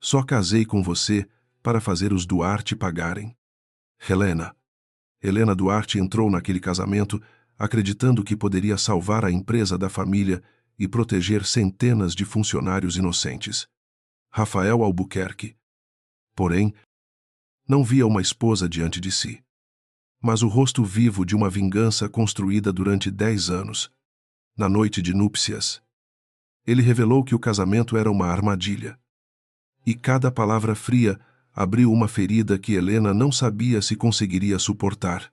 Só casei com você para fazer os Duarte pagarem. Helena. Helena Duarte entrou naquele casamento acreditando que poderia salvar a empresa da família e proteger centenas de funcionários inocentes. Rafael Albuquerque, porém, não via uma esposa diante de si, mas o rosto vivo de uma vingança construída durante 10 anos. Na noite de núpcias, ele revelou que o casamento era uma armadilha. E cada palavra fria abriu uma ferida que Helena não sabia se conseguiria suportar.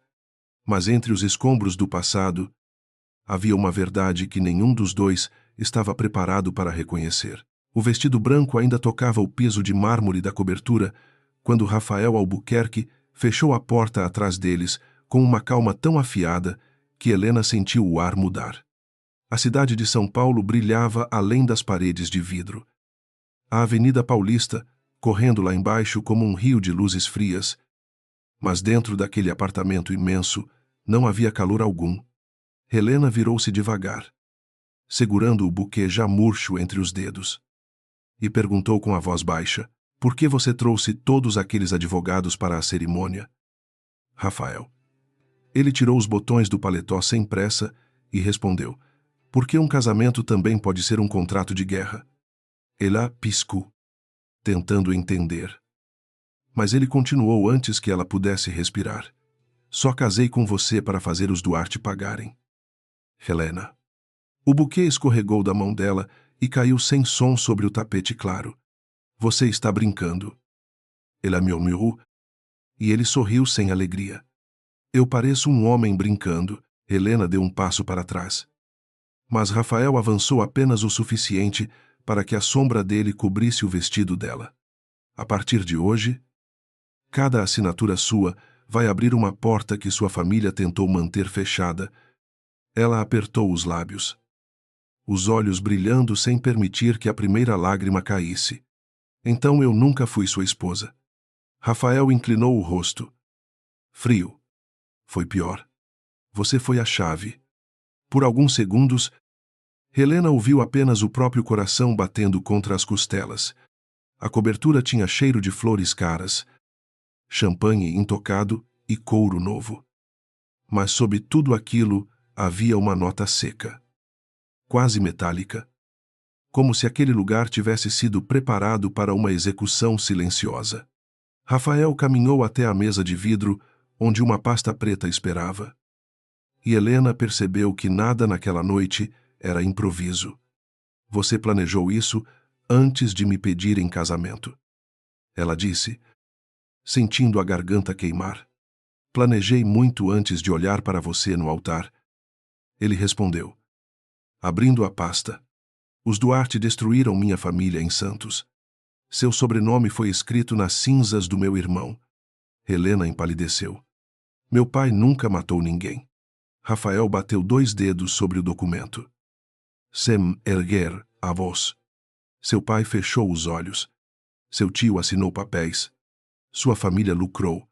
Mas entre os escombros do passado, havia uma verdade que nenhum dos dois estava preparado para reconhecer. O vestido branco ainda tocava o piso de mármore da cobertura quando Rafael Albuquerque fechou a porta atrás deles com uma calma tão afiada que Helena sentiu o ar mudar. A cidade de São Paulo brilhava além das paredes de vidro. A Avenida Paulista, correndo lá embaixo como um rio de luzes frias. Mas dentro daquele apartamento imenso não havia calor algum. Helena virou-se devagar, segurando o buquê já murcho entre os dedos, e perguntou com a voz baixa: por que você trouxe todos aqueles advogados para a cerimônia? Rafael. Ele tirou os botões do paletó sem pressa e respondeu: porque um casamento também pode ser um contrato de guerra. Ela piscou, tentando entender. Mas ele continuou antes que ela pudesse respirar. Só casei com você para fazer os Duarte pagarem. Helena. O buquê escorregou da mão dela e caiu sem som sobre o tapete claro. Você está brincando. Ela murmurou, e ele sorriu sem alegria. Eu pareço um homem brincando. Helena deu um passo para trás. Mas Rafael avançou apenas o suficiente para que a sombra dele cobrisse o vestido dela. A partir de hoje, cada assinatura sua vai abrir uma porta que sua família tentou manter fechada. Ela apertou os lábios, os olhos brilhando sem permitir que a primeira lágrima caísse. Então eu nunca fui sua esposa. Rafael inclinou o rosto. Frio. Foi pior. Você foi a chave. Por alguns segundos, Helena ouviu apenas o próprio coração batendo contra as costelas. A cobertura tinha cheiro de flores caras, champanhe intocado e couro novo. Mas sob tudo aquilo havia uma nota seca, quase metálica, como se aquele lugar tivesse sido preparado para uma execução silenciosa. Rafael caminhou até a mesa de vidro onde uma pasta preta esperava. E Helena percebeu que nada naquela noite era improviso. Você planejou isso antes de me pedir em casamento. Ela disse, sentindo a garganta queimar. Planejei muito antes de olhar para você no altar. Ele respondeu, abrindo a pasta. Os Duarte destruíram minha família em Santos. Seu sobrenome foi escrito nas cinzas do meu irmão. Helena empalideceu. Meu pai nunca matou ninguém. Rafael bateu 2 dedos sobre o documento. Sem erguer a voz. Seu pai fechou os olhos. Seu tio assinou papéis. Sua família lucrou.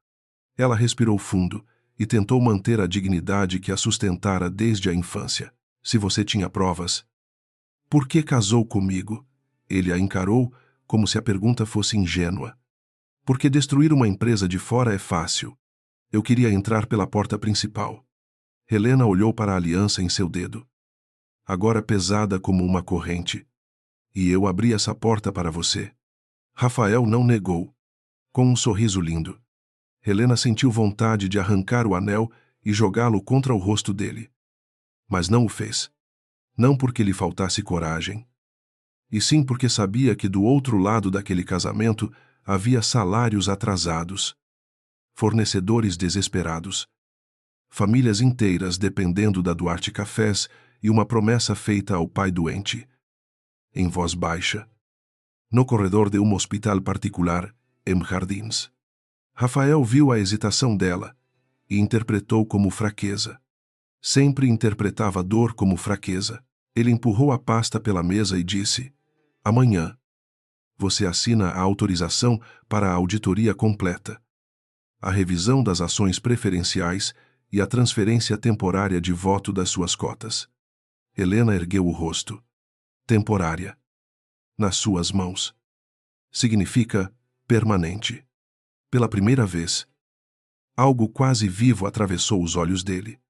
Ela respirou fundo e tentou manter a dignidade que a sustentara desde a infância. Se você tinha provas. Por que casou comigo? Ele a encarou como se a pergunta fosse ingênua. Porque destruir uma empresa de fora é fácil. Eu queria entrar pela porta principal. Helena olhou para a aliança em seu dedo, agora pesada como uma corrente. E eu abri essa porta para você. Rafael não negou, com um sorriso lindo. Helena sentiu vontade de arrancar o anel e jogá-lo contra o rosto dele. Mas não o fez. Não porque lhe faltasse coragem, e sim porque sabia que do outro lado daquele casamento havia salários atrasados, fornecedores desesperados, famílias inteiras dependendo da Duarte Cafés e uma promessa feita ao pai doente. Em voz baixa, no corredor de um hospital particular, em Jardins. Rafael viu a hesitação dela e interpretou como fraqueza. Sempre interpretava dor como fraqueza. Ele empurrou a pasta pela mesa e disse, amanhã, você assina a autorização para a auditoria completa, a revisão das ações preferenciais e a transferência temporária de voto das suas cotas. Helena ergueu o rosto. Temporária. Nas suas mãos. Significa permanente. Pela primeira vez, algo quase vivo atravessou os olhos dele.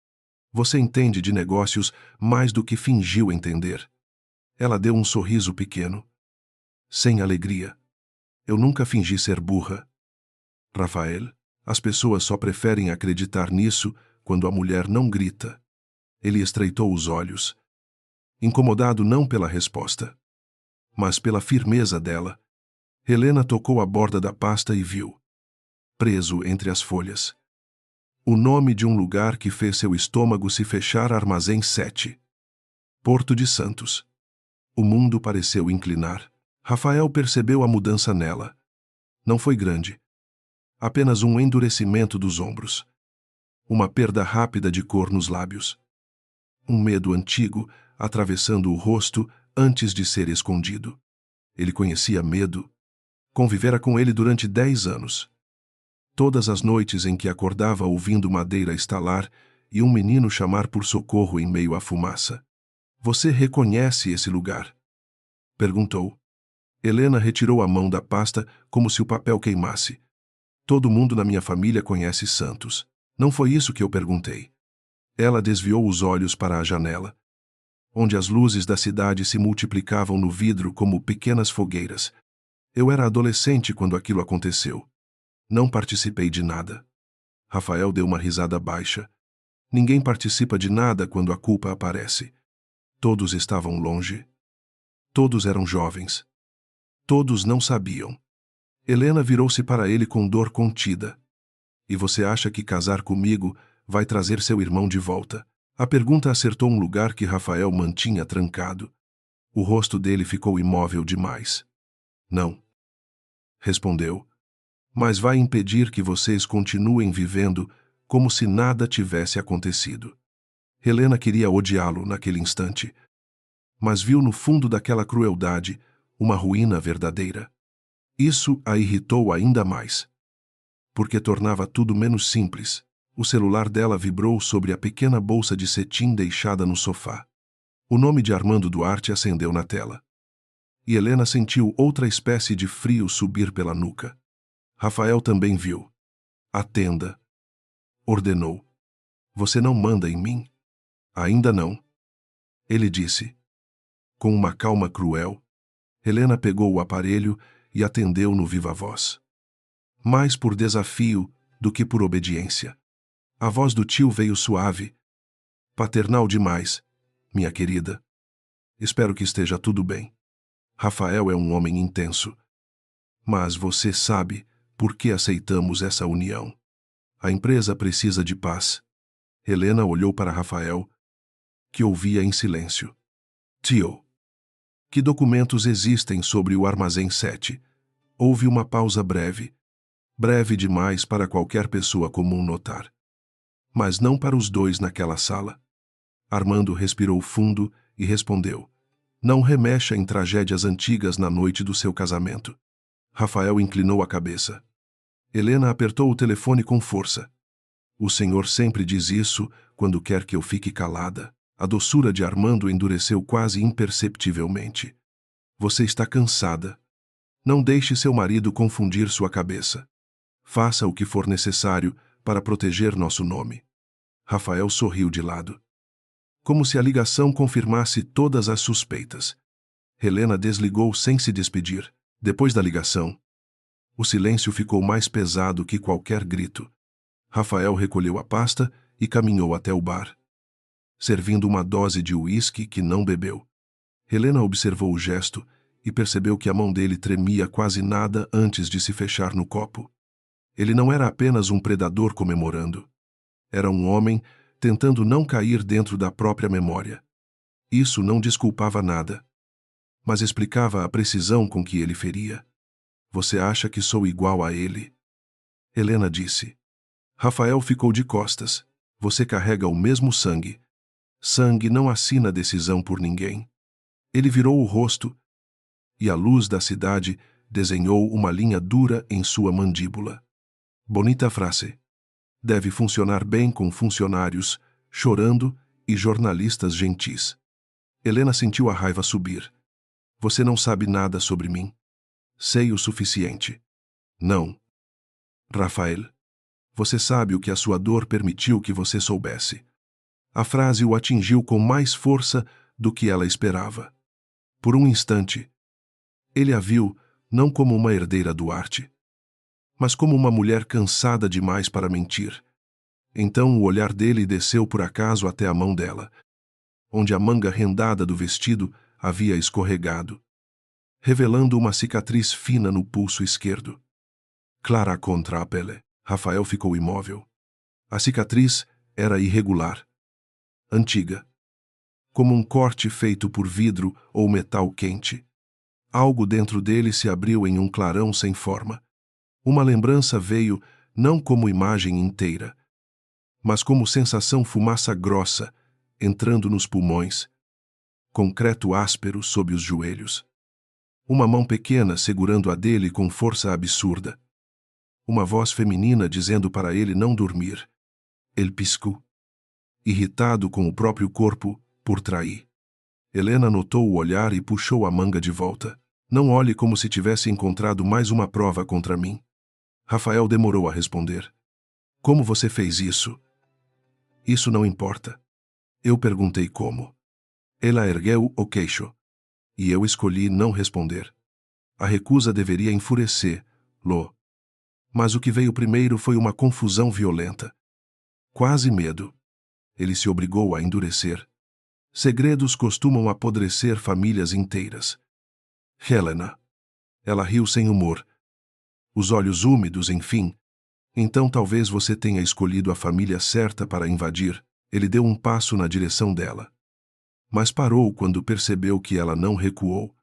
Você entende de negócios mais do que fingiu entender. Ela deu um sorriso pequeno. Sem alegria. Eu nunca fingi ser burra. Rafael, as pessoas só preferem acreditar nisso quando a mulher não grita. Ele estreitou os olhos. Incomodado não pela resposta, mas pela firmeza dela. Helena tocou a borda da pasta e viu, preso entre as folhas, o nome de um lugar que fez seu estômago se fechar: Armazém 7. Porto de Santos. O mundo pareceu inclinar. Rafael percebeu a mudança nela. Não foi grande. Apenas um endurecimento dos ombros. Uma perda rápida de cor nos lábios. Um medo antigo atravessando o rosto antes de ser escondido. Ele conhecia medo. Convivera com ele durante 10 anos. Todas as noites em que acordava ouvindo madeira estalar e um menino chamar por socorro em meio à fumaça. Você reconhece esse lugar? Perguntou. Helena retirou a mão da pasta como se o papel queimasse. Todo mundo na minha família conhece Santos. Não foi isso que eu perguntei. Ela desviou os olhos para a janela, onde as luzes da cidade se multiplicavam no vidro como pequenas fogueiras. Eu era adolescente quando aquilo aconteceu. Não participei de nada. Rafael deu uma risada baixa. Ninguém participa de nada quando a culpa aparece. Todos estavam longe. Todos eram jovens. Todos não sabiam. Helena virou-se para ele com dor contida. E você acha que casar comigo vai trazer seu irmão de volta? A pergunta acertou um lugar que Rafael mantinha trancado. O rosto dele ficou imóvel demais. Não. Respondeu. Mas vai impedir que vocês continuem vivendo como se nada tivesse acontecido. Helena queria odiá-lo naquele instante, mas viu no fundo daquela crueldade uma ruína verdadeira. Isso a irritou ainda mais, porque tornava tudo menos simples. O celular dela vibrou sobre a pequena bolsa de cetim deixada no sofá. O nome de Armando Duarte acendeu na tela. E Helena sentiu outra espécie de frio subir pela nuca. Rafael também viu. Atenda. Ordenou. Você não manda em mim? Ainda não. Ele disse. Com uma calma cruel, Helena pegou o aparelho e atendeu no viva voz. Mais por desafio do que por obediência. A voz do tio veio suave. Paternal demais, minha querida. Espero que esteja tudo bem. Rafael é um homem intenso. Mas você sabe por que aceitamos essa união. A empresa precisa de paz. Helena olhou para Rafael, que ouvia em silêncio. Tio. Que documentos existem sobre o Armazém 7? Houve uma pausa breve. Breve demais para qualquer pessoa comum notar. Mas não para os dois naquela sala. Armando respirou fundo e respondeu. Não remexa em tragédias antigas na noite do seu casamento. Rafael inclinou a cabeça. Helena apertou o telefone com força. O senhor sempre diz isso quando quer que eu fique calada. A doçura de Armando endureceu quase imperceptivelmente. Você está cansada. Não deixe seu marido confundir sua cabeça. Faça o que for necessário para proteger nosso nome. Rafael sorriu de lado. Como se a ligação confirmasse todas as suspeitas. Helena desligou sem se despedir. Depois da ligação, o silêncio ficou mais pesado que qualquer grito. Rafael recolheu a pasta e caminhou até o bar, servindo uma dose de uísque que não bebeu. Helena observou o gesto e percebeu que a mão dele tremia quase nada antes de se fechar no copo. Ele não era apenas um predador comemorando. Era um homem tentando não cair dentro da própria memória. Isso não desculpava nada, mas explicava a precisão com que ele feria. Você acha que sou igual a ele? Helena disse. Rafael ficou de costas. Você carrega o mesmo sangue. Sangue não assina decisão por ninguém. Ele virou o rosto, e a luz da cidade desenhou uma linha dura em sua mandíbula. Bonita frase. Deve funcionar bem com funcionários, chorando, e jornalistas gentis. Helena sentiu a raiva subir. Você não sabe nada sobre mim. Sei o suficiente. Não. Rafael, você sabe o que a sua dor permitiu que você soubesse. A frase o atingiu com mais força do que ela esperava. Por um instante, ele a viu não como uma herdeira Duarte, mas como uma mulher cansada demais para mentir. Então o olhar dele desceu por acaso até a mão dela, onde a manga rendada do vestido havia escorregado, revelando uma cicatriz fina no pulso esquerdo. Clara contra a pele. Rafael ficou imóvel. A cicatriz era irregular, antiga, como um corte feito por vidro ou metal quente. Algo dentro dele se abriu em um clarão sem forma. Uma lembrança veio não como imagem inteira, mas como sensação fumaça grossa, entrando nos pulmões, concreto áspero sob os joelhos. Uma mão pequena segurando a dele com força absurda. Uma voz feminina dizendo para ele não dormir. Ele piscou, irritado com o próprio corpo por trair. Helena notou o olhar e puxou a manga de volta. Não olhe como se tivesse encontrado mais uma prova contra mim. Rafael demorou a responder. Como você fez isso? Isso não importa. Eu perguntei como. Ela ergueu o queixo. E eu escolhi não responder. A recusa deveria enfurecer-lo. Mas o que veio primeiro foi uma confusão violenta. Quase medo. Ele se obrigou a endurecer. Segredos costumam apodrecer famílias inteiras. Helena. Ela riu sem humor. Os olhos úmidos, enfim. Então talvez você tenha escolhido a família certa para invadir. Ele deu um passo na direção dela. Mas parou quando percebeu que ela não recuou.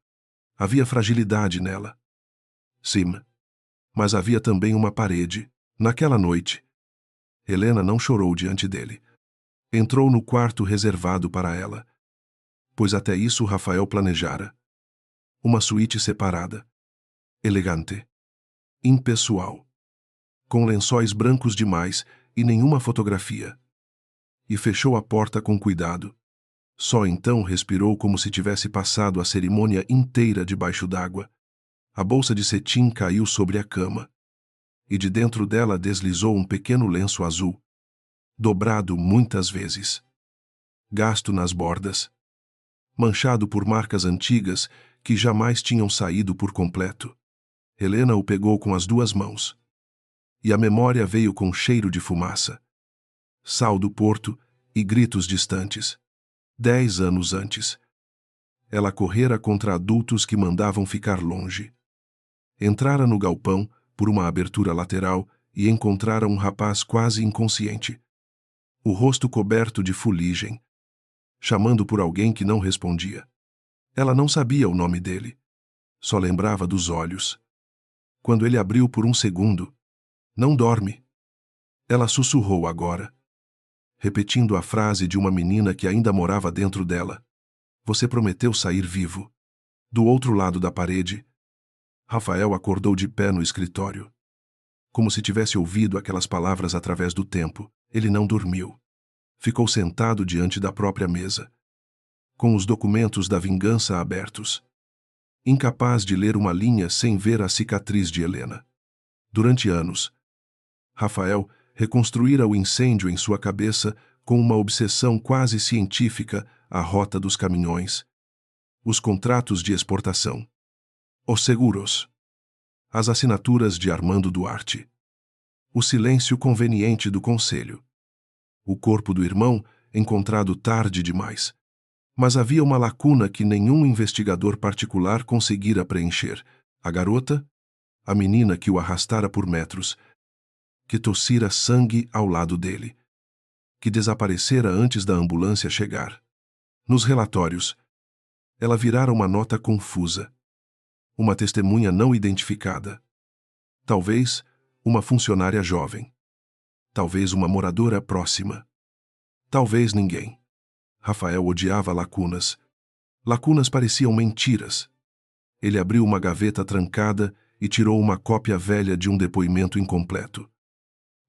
Havia fragilidade nela. Sim. Mas havia também uma parede. Naquela noite, Helena não chorou diante dele. Entrou no quarto reservado para ela, pois até isso Rafael planejara. Uma suíte separada, elegante, impessoal, com lençóis brancos demais e nenhuma fotografia. E fechou a porta com cuidado. Só então respirou como se tivesse passado a cerimônia inteira debaixo d'água. A bolsa de cetim caiu sobre a cama, e de dentro dela deslizou um pequeno lenço azul, dobrado muitas vezes, gasto nas bordas, manchado por marcas antigas que jamais tinham saído por completo. Helena o pegou com as duas mãos. E a memória veio com cheiro de fumaça, sal do porto e gritos distantes. 10 anos antes, ela correra contra adultos que mandavam ficar longe. Entrara no galpão por uma abertura lateral e encontrara um rapaz quase inconsciente, o rosto coberto de fuligem, chamando por alguém que não respondia. Ela não sabia o nome dele, só lembrava dos olhos. Quando ele abriu por um segundo, não dorme. Ela sussurrou agora, repetindo a frase de uma menina que ainda morava dentro dela. Você prometeu sair vivo. Do outro lado da parede, Rafael acordou de pé no escritório. Como se tivesse ouvido aquelas palavras através do tempo, ele não dormiu. Ficou sentado diante da própria mesa, com os documentos da vingança abertos, incapaz de ler uma linha sem ver a cicatriz de Helena. Durante anos, Rafael reconstruíra o incêndio em sua cabeça com uma obsessão quase científica: a rota dos caminhões, os contratos de exportação, os seguros, as assinaturas de Armando Duarte, o silêncio conveniente do conselho, o corpo do irmão encontrado tarde demais. Mas havia uma lacuna que nenhum investigador particular conseguira preencher: a garota, a menina que o arrastara por metros, que tossira sangue ao lado dele, que desaparecera antes da ambulância chegar. Nos relatórios, ela virara uma nota confusa, uma testemunha não identificada. Talvez uma funcionária jovem. Talvez uma moradora próxima. Talvez ninguém. Rafael odiava lacunas. Lacunas pareciam mentiras. Ele abriu uma gaveta trancada e tirou uma cópia velha de um depoimento incompleto,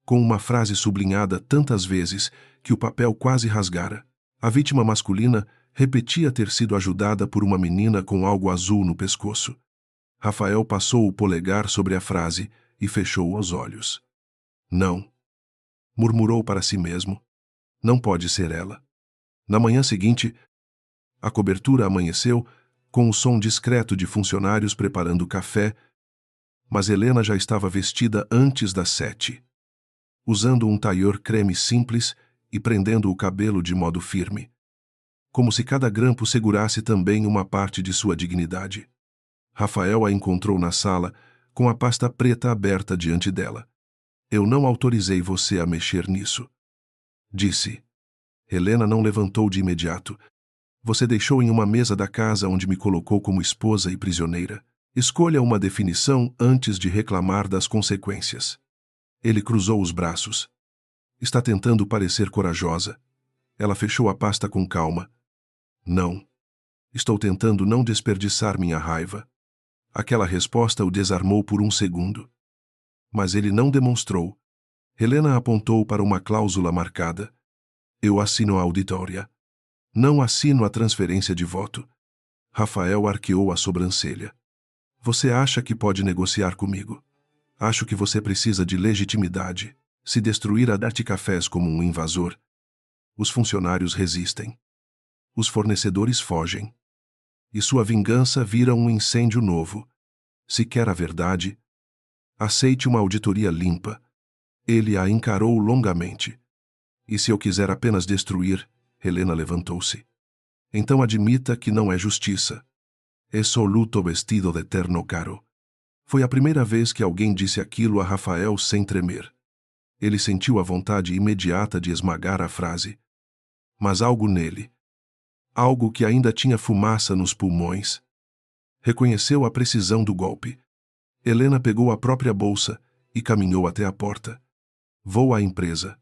com uma frase sublinhada tantas vezes que o papel quase rasgara. A vítima masculina repetia ter sido ajudada por uma menina com algo azul no pescoço. Rafael passou o polegar sobre a frase e fechou os olhos. Não. Murmurou para si mesmo. Não pode ser ela. Na manhã seguinte, a cobertura amanheceu com o som discreto de funcionários preparando café, mas Helena já estava vestida antes das 7, usando um tailleur creme simples e prendendo o cabelo de modo firme, como se cada grampo segurasse também uma parte de sua dignidade. Rafael a encontrou na sala, com a pasta preta aberta diante dela. Eu não autorizei você a mexer nisso, disse. Helena não levantou de imediato. Você deixou em uma mesa da casa onde me colocou como esposa e prisioneira. Escolha uma definição antes de reclamar das consequências. Ele cruzou os braços. Está tentando parecer corajosa. Ela fechou a pasta com calma. Não. Estou tentando não desperdiçar minha raiva. Aquela resposta o desarmou por um segundo. Mas ele não demonstrou. Helena apontou para uma cláusula marcada. Eu assino a auditória. Não assino a transferência de voto. Rafael arqueou a sobrancelha. Você acha que pode negociar comigo? Acho que você precisa de legitimidade. Se destruir a Darte Cafés como um invasor, os funcionários resistem. Os fornecedores fogem. E sua vingança vira um incêndio novo. Se quer a verdade, aceite uma auditoria limpa. Ele a encarou longamente. E se eu quiser apenas destruir, Helena levantou-se. Então admita que não é justiça. É só luto vestido de terno caro. Foi a primeira vez que alguém disse aquilo a Rafael sem tremer. Ele sentiu a vontade imediata de esmagar a frase. Mas algo nele, algo que ainda tinha fumaça nos pulmões, reconheceu a precisão do golpe. Helena pegou a própria bolsa e caminhou até a porta. Vou à empresa.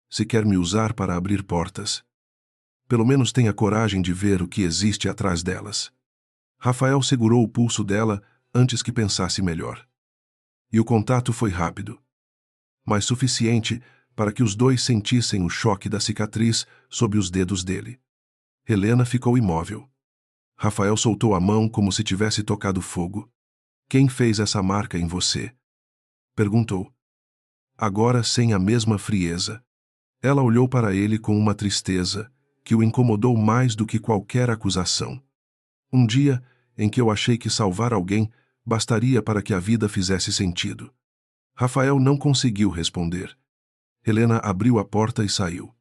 Se quer me usar para abrir portas, pelo menos tenha coragem de ver o que existe atrás delas. Rafael segurou o pulso dela antes que pensasse melhor. E o contato foi rápido, mas suficiente para que os dois sentissem o choque da cicatriz sob os dedos dele. Helena ficou imóvel. Rafael soltou a mão como se tivesse tocado fogo. Quem fez essa marca em você? Perguntou. Agora sem a mesma frieza. Ela olhou para ele com uma tristeza que o incomodou mais do que qualquer acusação. Um dia em que eu achei que salvar alguém bastaria para que a vida fizesse sentido. Rafael não conseguiu responder. Helena abriu a porta e saiu,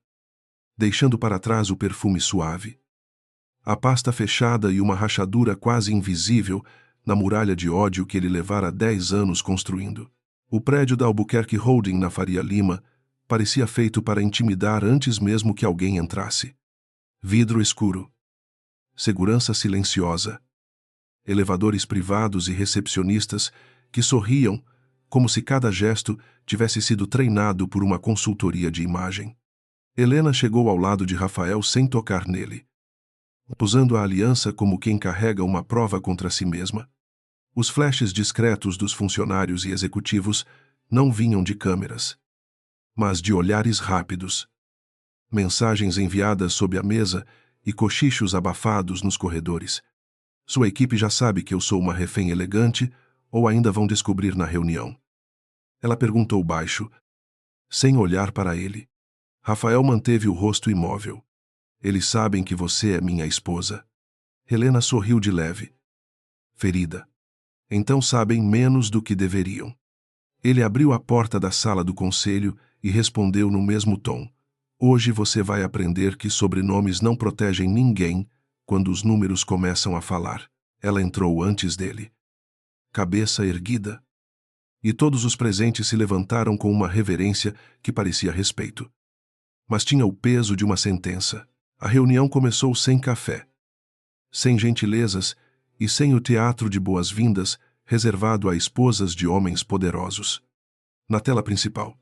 deixando para trás o perfume suave, a pasta fechada e uma rachadura quase invisível na muralha de ódio que ele levara 10 anos construindo. O prédio da Albuquerque Holding na Faria Lima parecia feito para intimidar antes mesmo que alguém entrasse. Vidro escuro. Segurança silenciosa. Elevadores privados e recepcionistas que sorriam como se cada gesto tivesse sido treinado por uma consultoria de imagem. Helena chegou ao lado de Rafael sem tocar nele, usando a aliança como quem carrega uma prova contra si mesma. Os flashes discretos dos funcionários e executivos não vinham de câmeras, mas de olhares rápidos. Mensagens enviadas sob a mesa e cochichos abafados nos corredores. Sua equipe já sabe que eu sou uma refém elegante ou ainda vão descobrir na reunião? Ela perguntou baixo, sem olhar para ele. Rafael manteve o rosto imóvel. Eles sabem que você é minha esposa. Helena sorriu de leve. Ferida. Então sabem menos do que deveriam. Ele abriu a porta da sala do conselho e respondeu no mesmo tom. Hoje você vai aprender que sobrenomes não protegem ninguém quando os números começam a falar. Ela entrou antes dele, cabeça erguida, e todos os presentes se levantaram com uma reverência que parecia respeito. Mas tinha o peso de uma sentença. A reunião começou sem café, sem gentilezas e sem o teatro de boas-vindas reservado a esposas de homens poderosos. Na tela principal,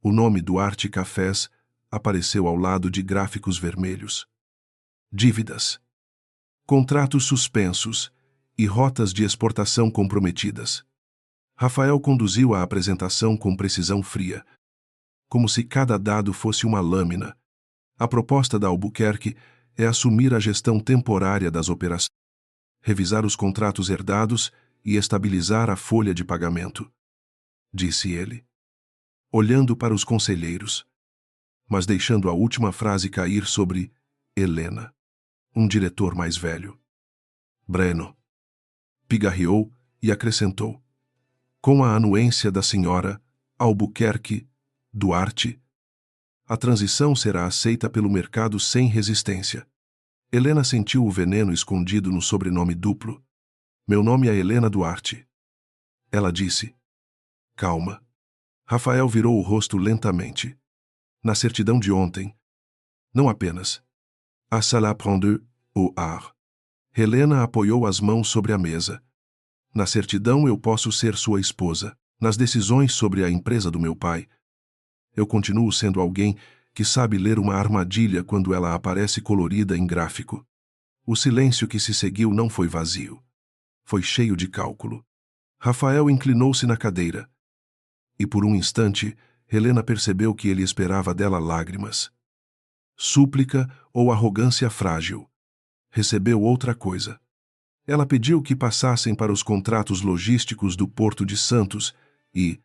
o nome Duarte Cafés apareceu ao lado de gráficos vermelhos. Dívidas, contratos suspensos e rotas de exportação comprometidas. Rafael conduziu a apresentação com precisão fria, como se cada dado fosse uma lâmina. A proposta da Albuquerque é assumir a gestão temporária das operações, revisar os contratos herdados e estabilizar a folha de pagamento, disse ele, olhando para os conselheiros, mas deixando a última frase cair sobre Helena, um diretor mais velho. Breno pigarreou e acrescentou, com a anuência da senhora Albuquerque Duarte, a transição será aceita pelo mercado sem resistência. Helena sentiu o veneno escondido no sobrenome duplo. Meu nome é Helena Duarte. Ela disse. Calma. Rafael virou o rosto lentamente. Na certidão de ontem. Não apenas. À cela prendre au ar. Helena apoiou as mãos sobre a mesa. Na certidão eu posso ser sua esposa. Nas decisões sobre a empresa do meu pai, eu continuo sendo alguém que sabe ler uma armadilha quando ela aparece colorida em gráfico. O silêncio que se seguiu não foi vazio. Foi cheio de cálculo. Rafael inclinou-se na cadeira. E por um instante, Helena percebeu que ele esperava dela lágrimas. Súplica ou arrogância frágil. Recebeu outra coisa. Ela pediu que passassem para os contratos logísticos do Porto de Santos e,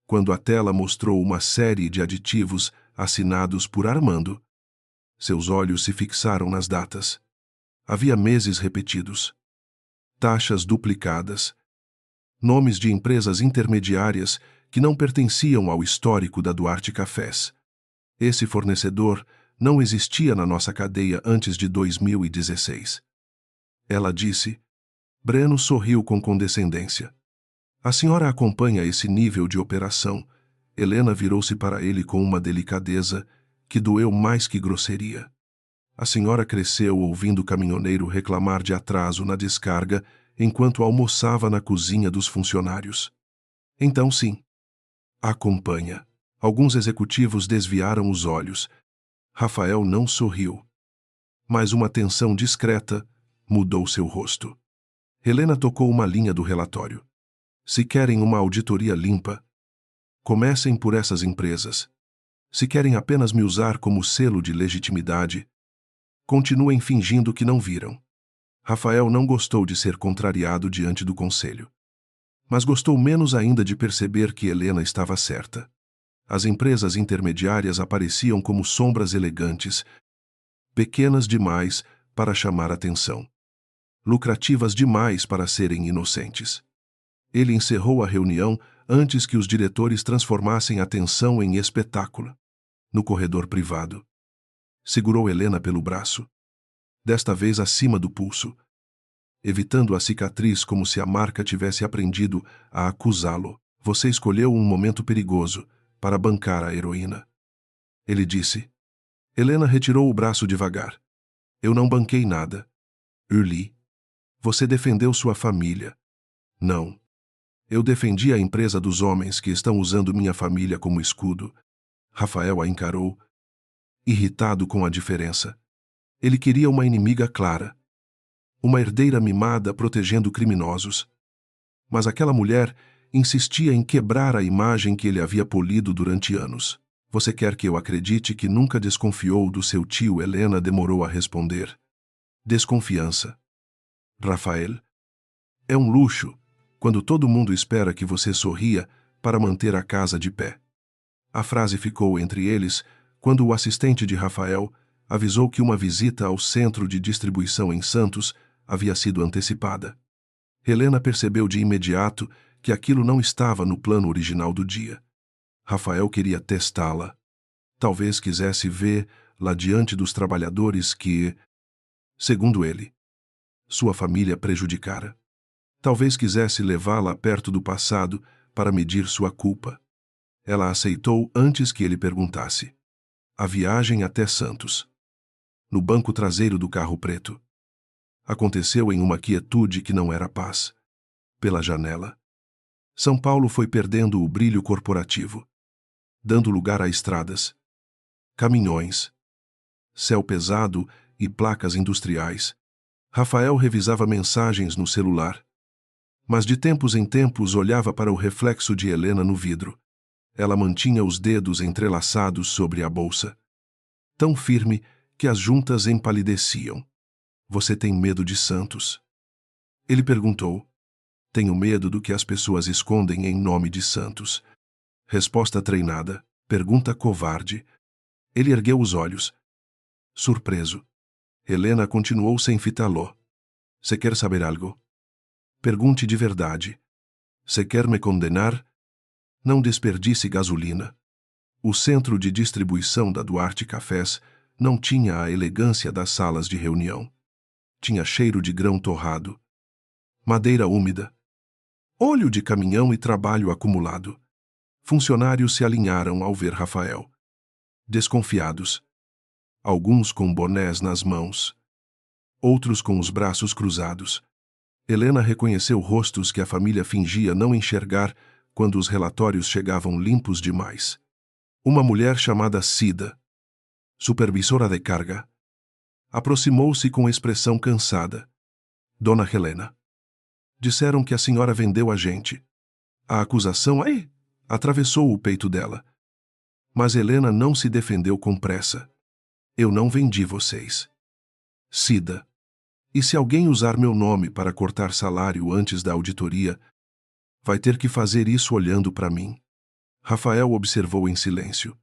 quando a tela mostrou uma série de aditivos assinados por Armando, seus olhos se fixaram nas datas. Havia meses repetidos, taxas duplicadas, nomes de empresas intermediárias que não pertenciam ao histórico da Duarte Cafés. Esse fornecedor não existia na nossa cadeia antes de 2016. Ela disse. Breno sorriu com condescendência. A senhora acompanha esse nível de operação. Helena virou-se para ele com uma delicadeza que doeu mais que grosseria. A senhora cresceu ouvindo o caminhoneiro reclamar de atraso na descarga enquanto almoçava na cozinha dos funcionários. Então sim. Acompanha. Alguns executivos desviaram os olhos. Rafael não sorriu. Mas uma tensão discreta mudou seu rosto. Helena tocou uma linha do relatório. Se querem uma auditoria limpa, comecem por essas empresas. Se querem apenas me usar como selo de legitimidade, continuem fingindo que não viram. Rafael não gostou de ser contrariado diante do conselho. Mas gostou menos ainda de perceber que Helena estava certa. As empresas intermediárias apareciam como sombras elegantes, pequenas demais para chamar atenção, lucrativas demais para serem inocentes. Ele encerrou a reunião antes que os diretores transformassem a tensão em espetáculo. No corredor privado, segurou Helena pelo braço, desta vez acima do pulso, evitando a cicatriz como se a marca tivesse aprendido a acusá-lo. Você escolheu um momento perigoso para bancar a heroína. Ele disse. Helena retirou o braço devagar. Eu não banquei nada. Urli. Você defendeu sua família. Não. Eu defendi a empresa dos homens que estão usando minha família como escudo. Rafael a encarou, irritado com a diferença. Ele queria uma inimiga clara. Uma herdeira mimada protegendo criminosos. Mas aquela mulher insistia em quebrar a imagem que ele havia polido durante anos. Você quer que eu acredite que nunca desconfiou do seu tio? Helena demorou a responder. Desconfiança. Rafael. É um luxo, quando todo mundo espera que você sorria para manter a casa de pé. A frase ficou entre eles quando o assistente de Rafael avisou que uma visita ao centro de distribuição em Santos havia sido antecipada. Helena percebeu de imediato que aquilo não estava no plano original do dia. Rafael queria testá-la. Talvez quisesse vê-la diante dos trabalhadores que, segundo ele, sua família prejudicara. Talvez quisesse levá-la perto do passado para medir sua culpa. Ela aceitou antes que ele perguntasse. A viagem até Santos. No banco traseiro do carro preto. Aconteceu em uma quietude que não era paz. Pela janela. São Paulo foi perdendo o brilho corporativo, dando lugar a estradas, caminhões, céu pesado e placas industriais. Rafael revisava mensagens no celular, mas de tempos em tempos olhava para o reflexo de Helena no vidro. Ela mantinha os dedos entrelaçados sobre a bolsa, tão firme que as juntas empalideciam. Você tem medo de Santos? Ele perguntou. Tenho medo do que as pessoas escondem em nome de santos. Resposta treinada. Pergunta covarde. Ele ergueu os olhos. Surpreso. Helena continuou sem fitá-lo. Você quer saber algo? Pergunte de verdade. Você quer me condenar? Não desperdice gasolina. O centro de distribuição da Duarte Cafés não tinha a elegância das salas de reunião. Tinha cheiro de grão torrado, madeira úmida, óleo de caminhão e trabalho acumulado. Funcionários se alinharam ao ver Rafael. Desconfiados. Alguns com bonés nas mãos. Outros com os braços cruzados. Helena reconheceu rostos que a família fingia não enxergar quando os relatórios chegavam limpos demais. Uma mulher chamada Cida, supervisora de carga, aproximou-se com expressão cansada. Dona Helena. Disseram que a senhora vendeu a gente. A acusação atravessou o peito dela. Mas Helena não se defendeu com pressa. Eu não vendi vocês. Cida. E se alguém usar meu nome para cortar salário antes da auditoria, vai ter que fazer isso olhando para mim. Rafael observou em silêncio.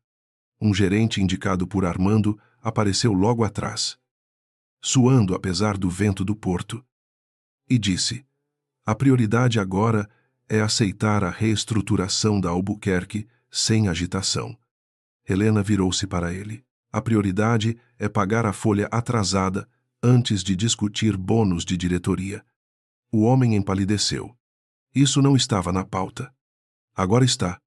Um gerente indicado por Armando apareceu logo atrás, suando apesar do vento do porto, e disse: a prioridade agora é aceitar a reestruturação da Albuquerque sem agitação. Helena virou-se para ele. A prioridade é pagar a folha atrasada antes de discutir bônus de diretoria. O homem empalideceu. Isso não estava na pauta. Agora está.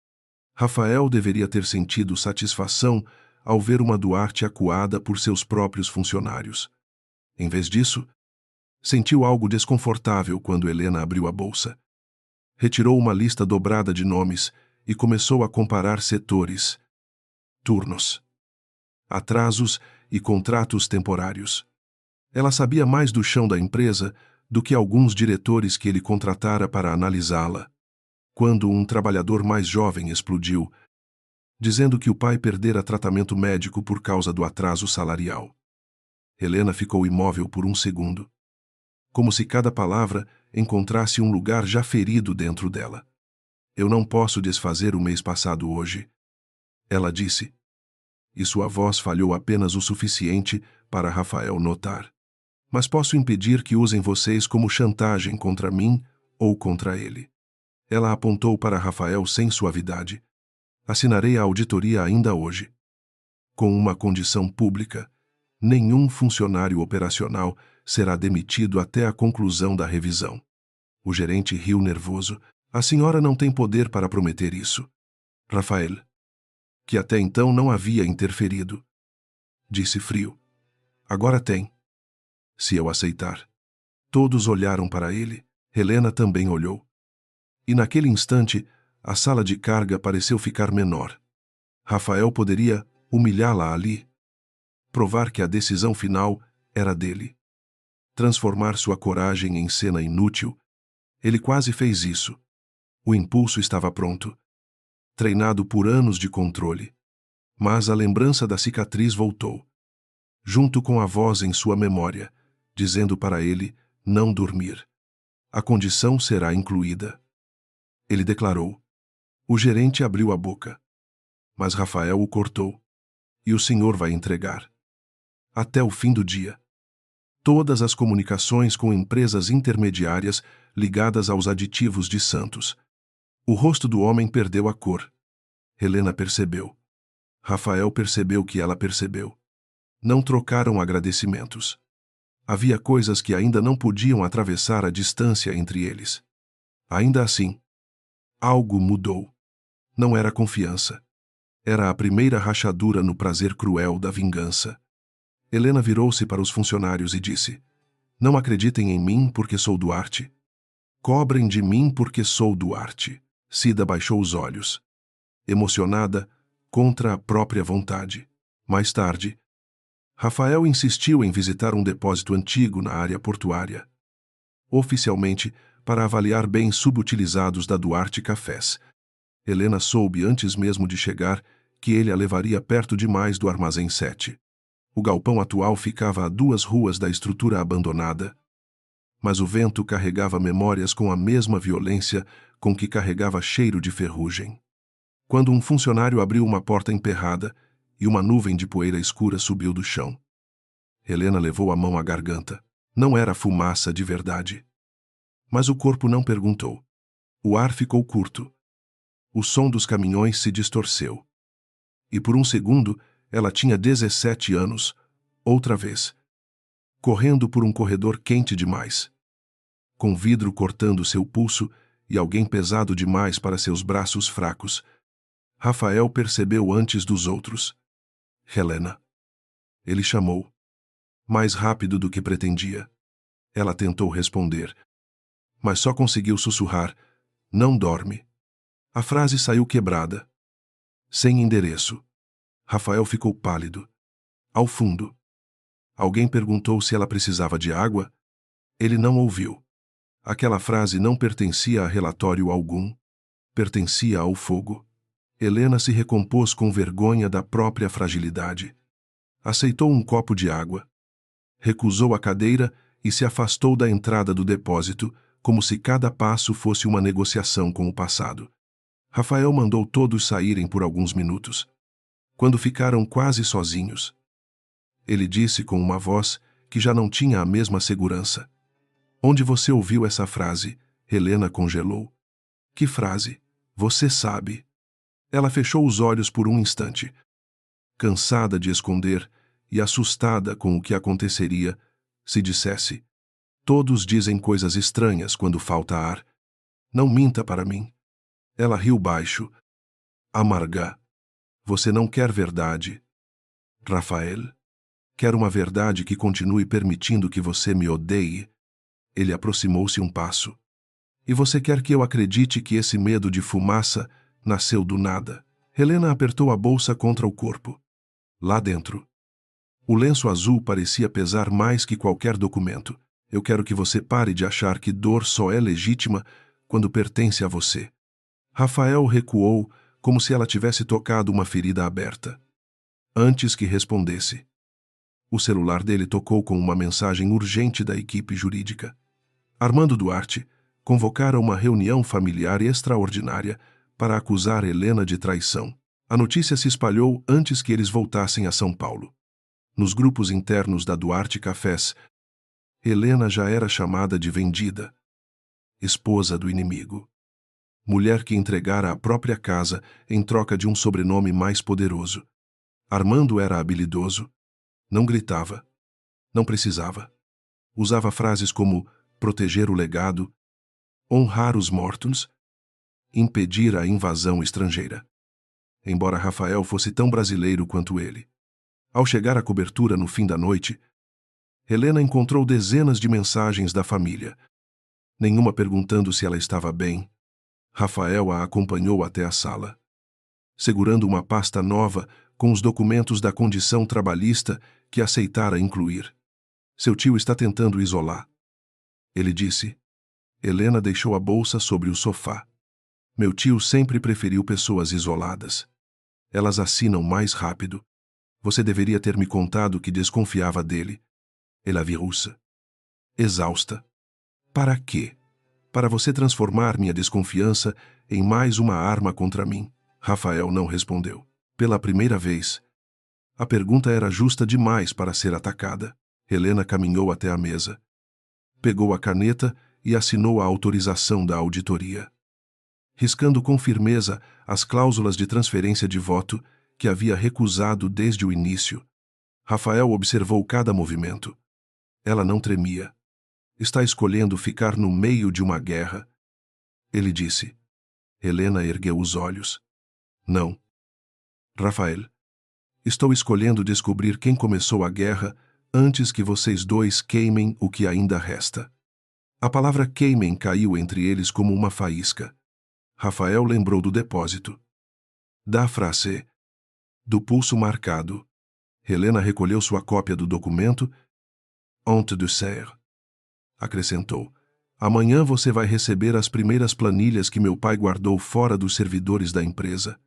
Rafael deveria ter sentido satisfação ao ver uma Duarte acuada por seus próprios funcionários. Em vez disso, sentiu algo desconfortável quando Helena abriu a bolsa. Retirou uma lista dobrada de nomes e começou a comparar setores, turnos, atrasos e contratos temporários. Ela sabia mais do chão da empresa do que alguns diretores que ele contratara para analisá-la. Quando um trabalhador mais jovem explodiu, dizendo que o pai perdera tratamento médico por causa do atraso salarial. Helena ficou imóvel por um segundo, como se cada palavra encontrasse um lugar já ferido dentro dela. Eu não posso desfazer o mês passado hoje, ela disse, e sua voz falhou apenas o suficiente para Rafael notar. Mas posso impedir que usem vocês como chantagem contra mim ou contra ele. Ela apontou para Rafael sem suavidade. Assinarei a auditoria ainda hoje. Com uma condição pública, nenhum funcionário operacional será demitido até a conclusão da revisão. O gerente riu nervoso. A senhora não tem poder para prometer isso. Rafael, que até então não havia interferido, disse frio. Agora tem. Se eu aceitar. Todos olharam para ele. Helena também olhou. E naquele instante, a sala de carga pareceu ficar menor. Rafael poderia humilhá-la ali. Provar que a decisão final era dele. Transformar sua coragem em cena inútil. Ele quase fez isso. O impulso estava pronto. Treinado por anos de controle. Mas a lembrança da cicatriz voltou. Junto com a voz em sua memória, dizendo para ele não dormir. A condição será incluída. Ele declarou. O gerente abriu a boca. Mas Rafael o cortou. E o senhor vai entregar. Até o fim do dia. Todas as comunicações com empresas intermediárias ligadas aos aditivos de Santos. O rosto do homem perdeu a cor. Helena percebeu. Rafael percebeu que ela percebeu. Não trocaram agradecimentos. Havia coisas que ainda não podiam atravessar a distância entre eles. Ainda assim, algo mudou. Não era confiança. Era a primeira rachadura no prazer cruel da vingança. Helena virou-se para os funcionários e disse: não acreditem em mim porque sou Duarte. Cobrem de mim porque sou Duarte. Cida baixou os olhos. Emocionada, contra a própria vontade. Mais tarde, Rafael insistiu em visitar um depósito antigo na área portuária. Oficialmente, para avaliar bens subutilizados da Duarte Cafés. Helena soube antes mesmo de chegar que ele a levaria perto demais do Armazém 7. O galpão atual ficava a 2 ruas da estrutura abandonada. Mas o vento carregava memórias com a mesma violência com que carregava cheiro de ferrugem. Quando um funcionário abriu uma porta emperrada e uma nuvem de poeira escura subiu do chão. Helena levou a mão à garganta. Não era fumaça de verdade. Mas o corpo não perguntou. O ar ficou curto. O som dos caminhões se distorceu. E por um segundo, ela tinha 17 anos, outra vez. Correndo por um corredor quente demais. Com vidro cortando seu pulso e alguém pesado demais para seus braços fracos. Rafael percebeu antes dos outros. Helena. Ele chamou. Mais rápido do que pretendia. Ela tentou responder. Mas só conseguiu sussurrar. Não dorme. A frase saiu quebrada. Sem endereço. Rafael ficou pálido. Ao fundo. Alguém perguntou se ela precisava de água. Ele não ouviu. Aquela frase não pertencia a relatório algum. Pertencia ao fogo. Helena se recompôs com vergonha da própria fragilidade. Aceitou um copo de água. Recusou a cadeira e se afastou da entrada do depósito, como se cada passo fosse uma negociação com o passado. Rafael mandou todos saírem por alguns minutos. Quando ficaram quase sozinhos, ele disse com uma voz que já não tinha a mesma segurança. Onde você ouviu essa frase? Helena congelou. Que frase? Você sabe. Ela fechou os olhos por um instante. Cansada de esconder e assustada com o que aconteceria se dissesse: todos dizem coisas estranhas quando falta ar. Não minta para mim. Ela riu baixo. Amarga. Você não quer verdade. Rafael. Quer uma verdade que continue permitindo que você me odeie? Ele aproximou-se um passo. E você quer que eu acredite que esse medo de fumaça nasceu do nada? Helena apertou a bolsa contra o corpo. Lá dentro. O lenço azul parecia pesar mais que qualquer documento. Eu quero que você pare de achar que dor só é legítima quando pertence a você. Rafael recuou, como se ela tivesse tocado uma ferida aberta. Antes que respondesse, o celular dele tocou com uma mensagem urgente da equipe jurídica. Armando Duarte convocara uma reunião familiar extraordinária para acusar Helena de traição. A notícia se espalhou antes que eles voltassem a São Paulo. Nos grupos internos da Duarte Cafés, Helena já era chamada de vendida. Esposa do inimigo. Mulher que entregara a própria casa em troca de um sobrenome mais poderoso. Armando era habilidoso. Não gritava. Não precisava. Usava frases como proteger o legado, honrar os mortos, impedir a invasão estrangeira. Embora Rafael fosse tão brasileiro quanto ele. Ao chegar à cobertura no fim da noite, Helena encontrou dezenas de mensagens da família. Nenhuma perguntando se ela estava bem. Rafael a acompanhou até a sala. Segurando uma pasta nova com os documentos da condição trabalhista que aceitara incluir. Seu tio está tentando isolar. Ele disse. Helena deixou a bolsa sobre o sofá. Meu tio sempre preferiu pessoas isoladas. Elas assinam mais rápido. Você deveria ter me contado que desconfiava dele. Ela virussa. Exausta. Para quê? Para você transformar minha desconfiança em mais uma arma contra mim. Rafael não respondeu. Pela primeira vez. A pergunta era justa demais para ser atacada. Helena caminhou até a mesa. Pegou a caneta e assinou a autorização da auditoria. Riscando com firmeza as cláusulas de transferência de voto que havia recusado desde o início. Rafael observou cada movimento. Ela não tremia. Está escolhendo ficar no meio de uma guerra. Ele disse. Helena ergueu os olhos. Não. Rafael. Estou escolhendo descobrir quem começou a guerra antes que vocês dois queimem o que ainda resta. A palavra queimem caiu entre eles como uma faísca. Rafael lembrou do depósito. Da frase. Do pulso marcado. Helena recolheu sua cópia do documento. Honte de ser. Acrescentou. Amanhã você vai receber as primeiras planilhas que meu pai guardou fora dos servidores da empresa.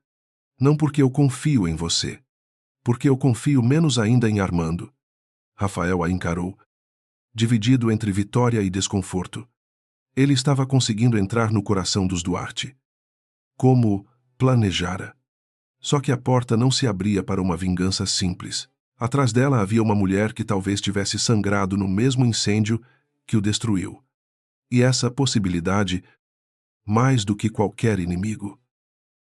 Não porque eu confio em você. Porque eu confio menos ainda em Armando. Rafael a encarou. dividido entre vitória e desconforto. Ele estava conseguindo entrar no coração dos Duarte. Como planejara. Só que a porta não se abria para uma vingança simples. Atrás dela havia uma mulher que talvez tivesse sangrado no mesmo incêndio que o destruiu. E essa possibilidade, mais do que qualquer inimigo,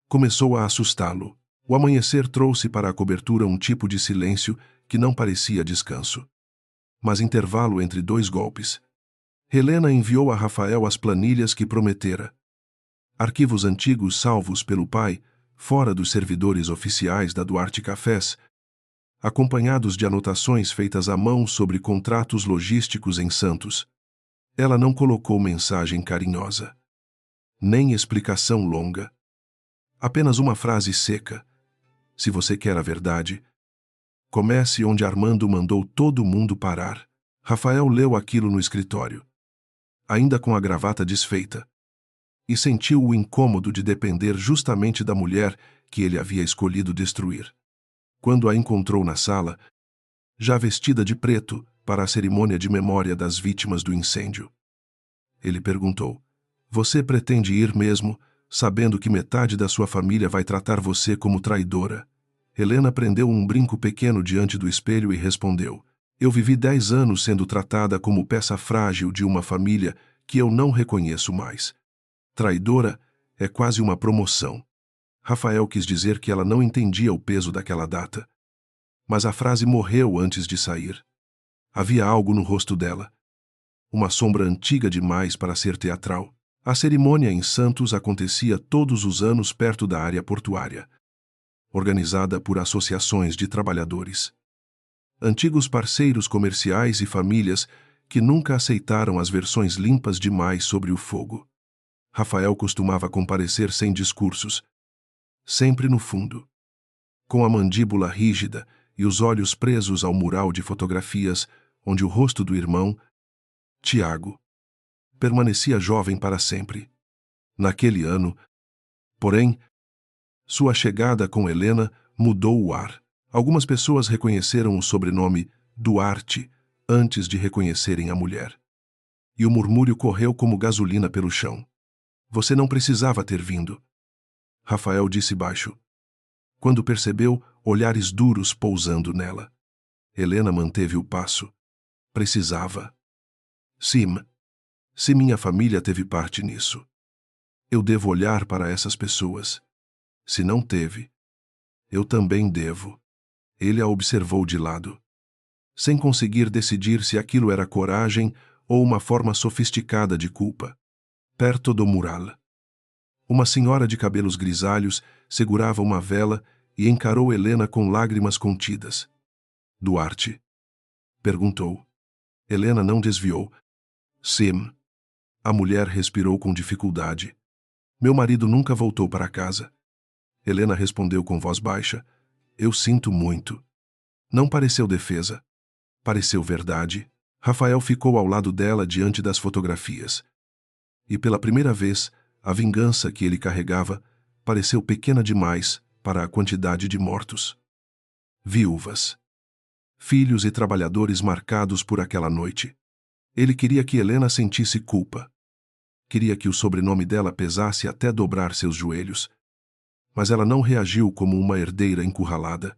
começou a assustá-lo. O amanhecer trouxe para a cobertura um tipo de silêncio que não parecia descanso. Mas intervalo entre dois golpes. Helena enviou a Rafael as planilhas que prometera. Arquivos antigos salvos pelo pai, fora dos servidores oficiais da Duarte Cafés, acompanhados de anotações feitas à mão sobre contratos logísticos em Santos. Ela não colocou mensagem carinhosa, nem explicação longa. Apenas uma frase seca. Se você quer a verdade, comece onde Armando mandou todo mundo parar. Rafael leu aquilo no escritório, ainda com a gravata desfeita, e sentiu o incômodo de depender justamente da mulher que ele havia escolhido destruir. Quando a encontrou na sala, já vestida de preto para a cerimônia de memória das vítimas do incêndio, ele perguntou: "Você pretende ir mesmo, sabendo que metade da sua família vai tratar você como traidora?" Helena prendeu um brinco pequeno diante do espelho e respondeu: "Eu vivi 10 anos sendo tratada como peça frágil de uma família que eu não reconheço mais. Traidora é quase uma promoção." Rafael quis dizer que ela não entendia o peso daquela data. Mas a frase morreu antes de sair. Havia algo no rosto dela. Uma sombra antiga demais para ser teatral. A cerimônia em Santos acontecia todos os anos perto da área portuária, organizada por associações de trabalhadores. Antigos parceiros comerciais e famílias que nunca aceitaram as versões limpas demais sobre o fogo. Rafael costumava comparecer sem discursos, sempre no fundo, com a mandíbula rígida e os olhos presos ao mural de fotografias onde o rosto do irmão, Tiago, permanecia jovem para sempre. Naquele ano, porém, sua chegada com Helena mudou o ar. Algumas pessoas reconheceram o sobrenome Duarte antes de reconhecerem a mulher. E o murmúrio correu como gasolina pelo chão. "Você não precisava ter vindo." Rafael disse baixo, quando percebeu olhares duros pousando nela. Helena manteve o passo. "Precisava. Sim. Se minha família teve parte nisso, eu devo olhar para essas pessoas. Se não teve, eu também devo." Ele a observou de lado, sem conseguir decidir se aquilo era coragem ou uma forma sofisticada de culpa. Perto do mural, uma senhora de cabelos grisalhos segurava uma vela e encarou Helena com lágrimas contidas. "Duarte?" perguntou. Helena não desviou. "Sim." A mulher respirou com dificuldade. "Meu marido nunca voltou para casa." Helena respondeu com voz baixa. "Eu sinto muito." Não pareceu defesa. Pareceu verdade. Rafael ficou ao lado dela diante das fotografias. E pela primeira vez, a vingança que ele carregava pareceu pequena demais para a quantidade de mortos. Viúvas, filhos e trabalhadores marcados por aquela noite. Ele queria que Helena sentisse culpa. Queria que o sobrenome dela pesasse até dobrar seus joelhos. Mas ela não reagiu como uma herdeira encurralada.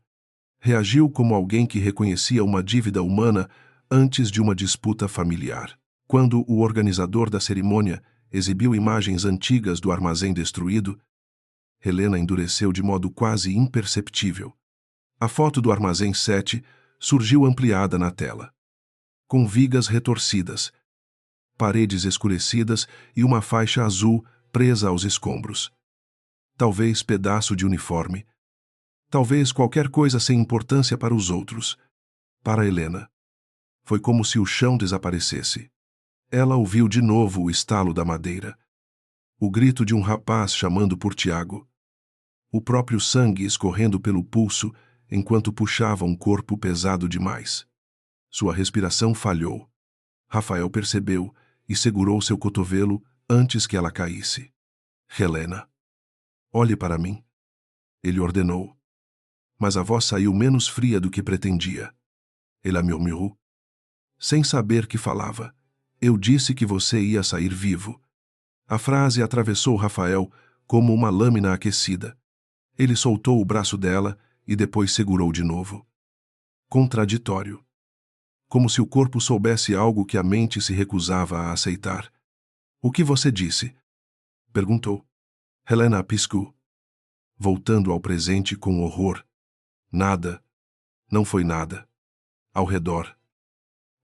Reagiu como alguém que reconhecia uma dívida humana antes de uma disputa familiar. Quando o organizador da cerimônia exibiu imagens antigas do armazém destruído, Helena endureceu de modo quase imperceptível. A foto do armazém 7 surgiu ampliada na tela, com vigas retorcidas, paredes escurecidas e uma faixa azul presa aos escombros. Talvez pedaço de uniforme. Talvez qualquer coisa sem importância para os outros. Para Helena, foi como se o chão desaparecesse. Ela ouviu de novo o estalo da madeira, o grito de um rapaz chamando por Tiago, o próprio sangue escorrendo pelo pulso enquanto puxava um corpo pesado demais. Sua respiração falhou. Rafael percebeu e segurou seu cotovelo antes que ela caísse. "Helena, olhe para mim." Ele ordenou. Mas a voz saiu menos fria do que pretendia. Ela murmurou. sem saber que falava. Eu disse que você ia sair vivo. A frase atravessou Rafael como uma lâmina aquecida. Ele soltou o braço dela e depois segurou de novo. Contraditório. Como se o corpo soubesse algo que a mente se recusava a aceitar. O que você disse? Perguntou. Helena piscou, voltando ao presente com horror. Nada. Não foi nada. Ao redor.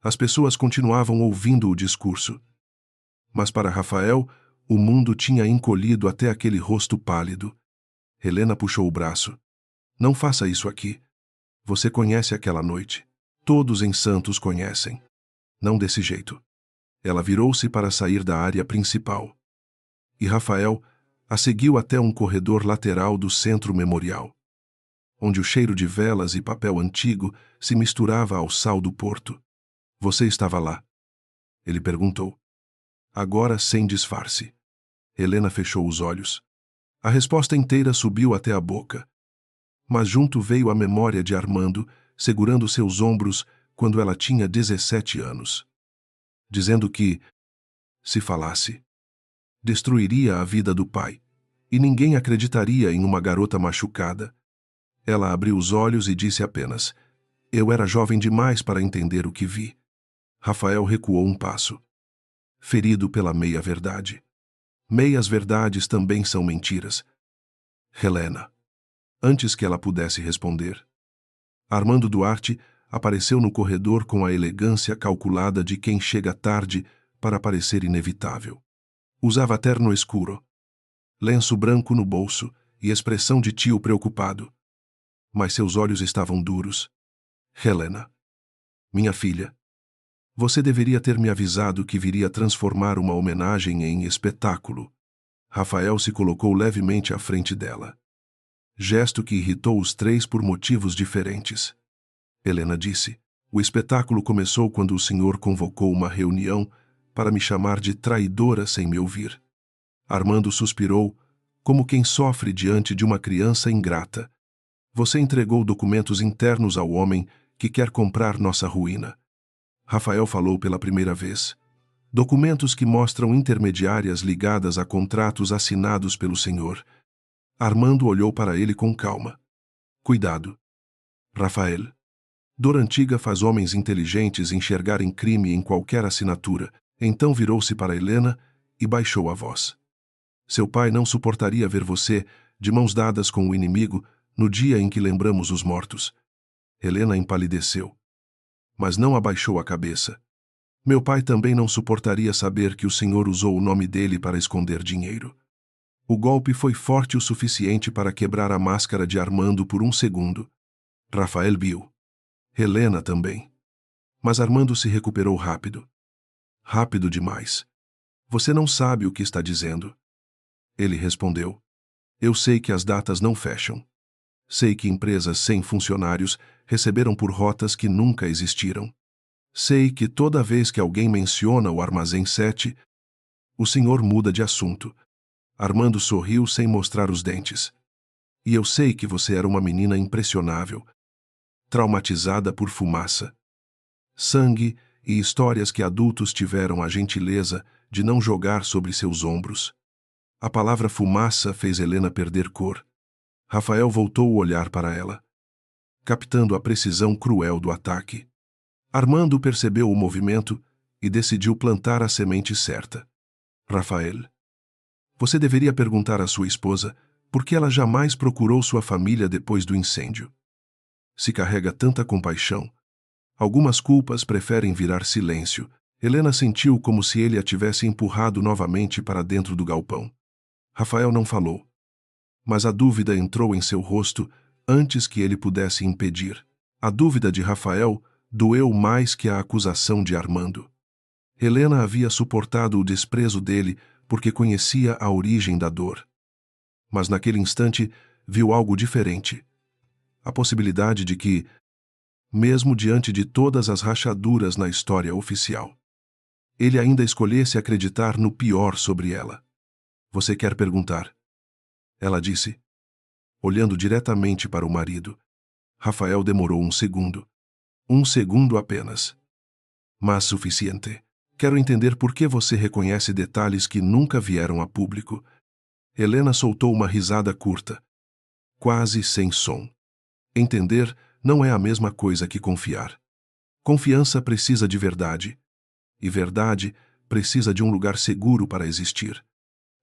As pessoas continuavam ouvindo o discurso. Mas para Rafael, o mundo tinha encolhido até aquele rosto pálido. Helena puxou o braço. Não faça isso aqui. Você conhece aquela noite. Todos em Santos conhecem. Não desse jeito. Ela virou-se para sair da área principal. E Rafael a seguiu até um corredor lateral do centro memorial, onde o cheiro de velas e papel antigo se misturava ao sal do porto. Você estava lá? Ele perguntou. Agora sem disfarce. Helena fechou os olhos. A resposta inteira subiu até a boca. Mas junto veio a memória de Armando, segurando seus ombros quando ela tinha 17 anos. Dizendo que, se falasse, destruiria a vida do pai, e ninguém acreditaria em uma garota machucada. Ela abriu os olhos e disse apenas: eu era jovem demais para entender o que vi. Rafael recuou um passo. Ferido pela meia-verdade. Meias-verdades também são mentiras. Helena. Antes que ela pudesse responder, Armando Duarte apareceu no corredor com a elegância calculada de quem chega tarde para parecer inevitável. Usava terno escuro, lenço branco no bolso e expressão de tio preocupado. Mas seus olhos estavam duros. Helena. Minha filha. Você deveria ter me avisado que viria transformar uma homenagem em espetáculo. Rafael se colocou levemente à frente dela. Gesto que irritou os três por motivos diferentes. Helena disse: o espetáculo começou quando o senhor convocou uma reunião para me chamar de traidora sem me ouvir. Armando suspirou, como quem sofre diante de uma criança ingrata. Você entregou documentos internos ao homem que quer comprar nossa ruína. Rafael falou pela primeira vez. Documentos que mostram intermediárias ligadas a contratos assinados pelo senhor. Armando olhou para ele com calma. Cuidado. Rafael. Dor antiga faz homens inteligentes enxergarem crime em qualquer assinatura. Então virou-se para Helena e baixou a voz. Seu pai não suportaria ver você, de mãos dadas com o inimigo, no dia em que lembramos os mortos. Helena empalideceu. Mas não abaixou a cabeça. Meu pai também não suportaria saber que o senhor usou o nome dele para esconder dinheiro. O golpe foi forte o suficiente para quebrar a máscara de Armando por um segundo. Rafael viu. Helena também. Mas Armando se recuperou rápido. Rápido demais. Você não sabe o que está dizendo. Ele respondeu. Eu sei que as datas não fecham. Sei que empresas sem funcionários receberam por rotas que nunca existiram. Sei que toda vez que alguém menciona o Armazém 7, o senhor muda de assunto. Armando sorriu sem mostrar os dentes. E eu sei que você era uma menina impressionável, traumatizada por fumaça, sangue e histórias que adultos tiveram a gentileza de não jogar sobre seus ombros. A palavra fumaça fez Helena perder cor. Rafael voltou o olhar para ela, captando a precisão cruel do ataque. Armando percebeu o movimento e decidiu plantar a semente certa. Rafael. Você deveria perguntar à sua esposa por que ela jamais procurou sua família depois do incêndio. Se carrega tanta compaixão. Algumas culpas preferem virar silêncio. Helena sentiu como se ele a tivesse empurrado novamente para dentro do galpão. Rafael não falou. Mas a dúvida entrou em seu rosto antes que ele pudesse impedir. A dúvida de Rafael doeu mais que a acusação de Armando. Helena havia suportado o desprezo dele porque conhecia a origem da dor. Mas naquele instante viu algo diferente. A possibilidade de que, mesmo diante de todas as rachaduras na história oficial, ele ainda escolhesse acreditar no pior sobre ela. Você quer perguntar? Ela disse, olhando diretamente para o marido. Rafael demorou um segundo. Um segundo apenas. Mas suficiente. Quero entender por que você reconhece detalhes que nunca vieram a público. Helena soltou uma risada curta, quase sem som. Entender não é a mesma coisa que confiar. Confiança precisa de verdade. E verdade precisa de um lugar seguro para existir.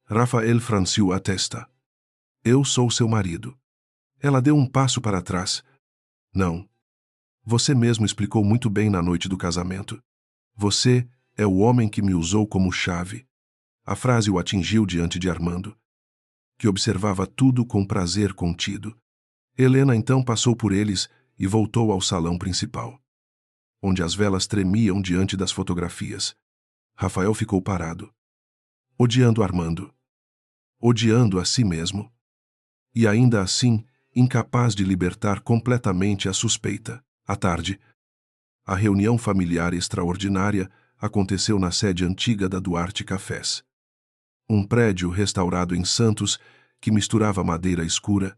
Rafael franziu a testa. Eu sou seu marido. Ela deu um passo para trás. Não. Você mesmo explicou muito bem na noite do casamento. Você é o homem que me usou como chave. A frase o atingiu diante de Armando, que observava tudo com prazer contido. Helena então passou por eles e voltou ao salão principal, onde as velas tremiam diante das fotografias. Rafael ficou parado, odiando Armando, odiando a si mesmo, e ainda assim incapaz de libertar completamente a suspeita. À tarde, a reunião familiar extraordinária aconteceu na sede antiga da Duarte Cafés. Um prédio restaurado em Santos que misturava madeira escura,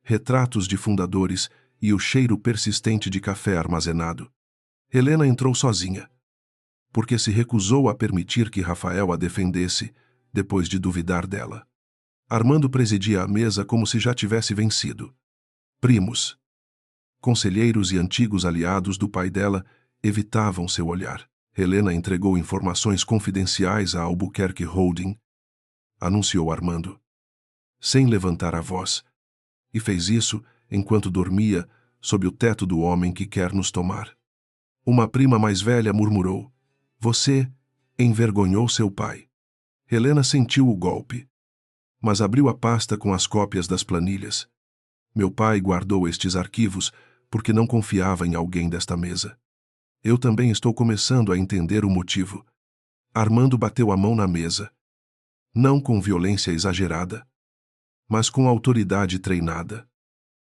retratos de fundadores e o cheiro persistente de café armazenado. Helena entrou sozinha, porque se recusou a permitir que Rafael a defendesse, depois de duvidar dela. Armando presidia a mesa como se já tivesse vencido. Primos, conselheiros e antigos aliados do pai dela evitavam seu olhar. Helena entregou informações confidenciais à Albuquerque Holding, anunciou Armando, sem levantar a voz, e fez isso enquanto dormia sob o teto do homem que quer nos tomar. Uma prima mais velha murmurou: Você envergonhou seu pai. Helena sentiu o golpe, mas abriu a pasta com as cópias das planilhas. Meu pai guardou estes arquivos porque não confiava em alguém desta mesa. Eu também estou começando a entender o motivo. Armando bateu a mão na mesa. Não com violência exagerada, mas com autoridade treinada.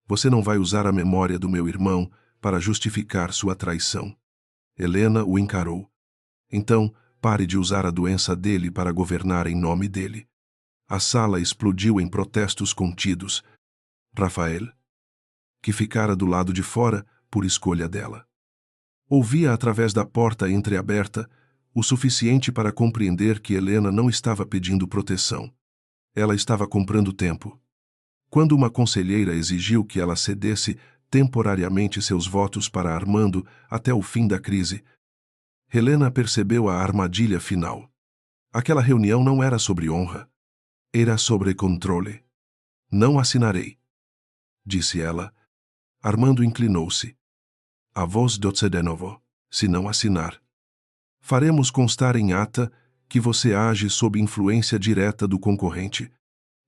Você não vai usar a memória do meu irmão para justificar sua traição. Helena o encarou. Então, pare de usar a doença dele para governar em nome dele. A sala explodiu em protestos contidos. Rafael, que ficara do lado de fora por escolha dela, ouvia através da porta entreaberta o suficiente para compreender que Helena não estava pedindo proteção. Ela estava comprando tempo. Quando uma conselheira exigiu que ela cedesse temporariamente seus votos para Armando até o fim da crise, Helena percebeu a armadilha final. Aquela reunião não era sobre honra. Era sobre controle. Não assinarei, disse ela. Armando inclinou-se. A voz doce de novo. Se não assinar, faremos constar em ata que você age sob influência direta do concorrente.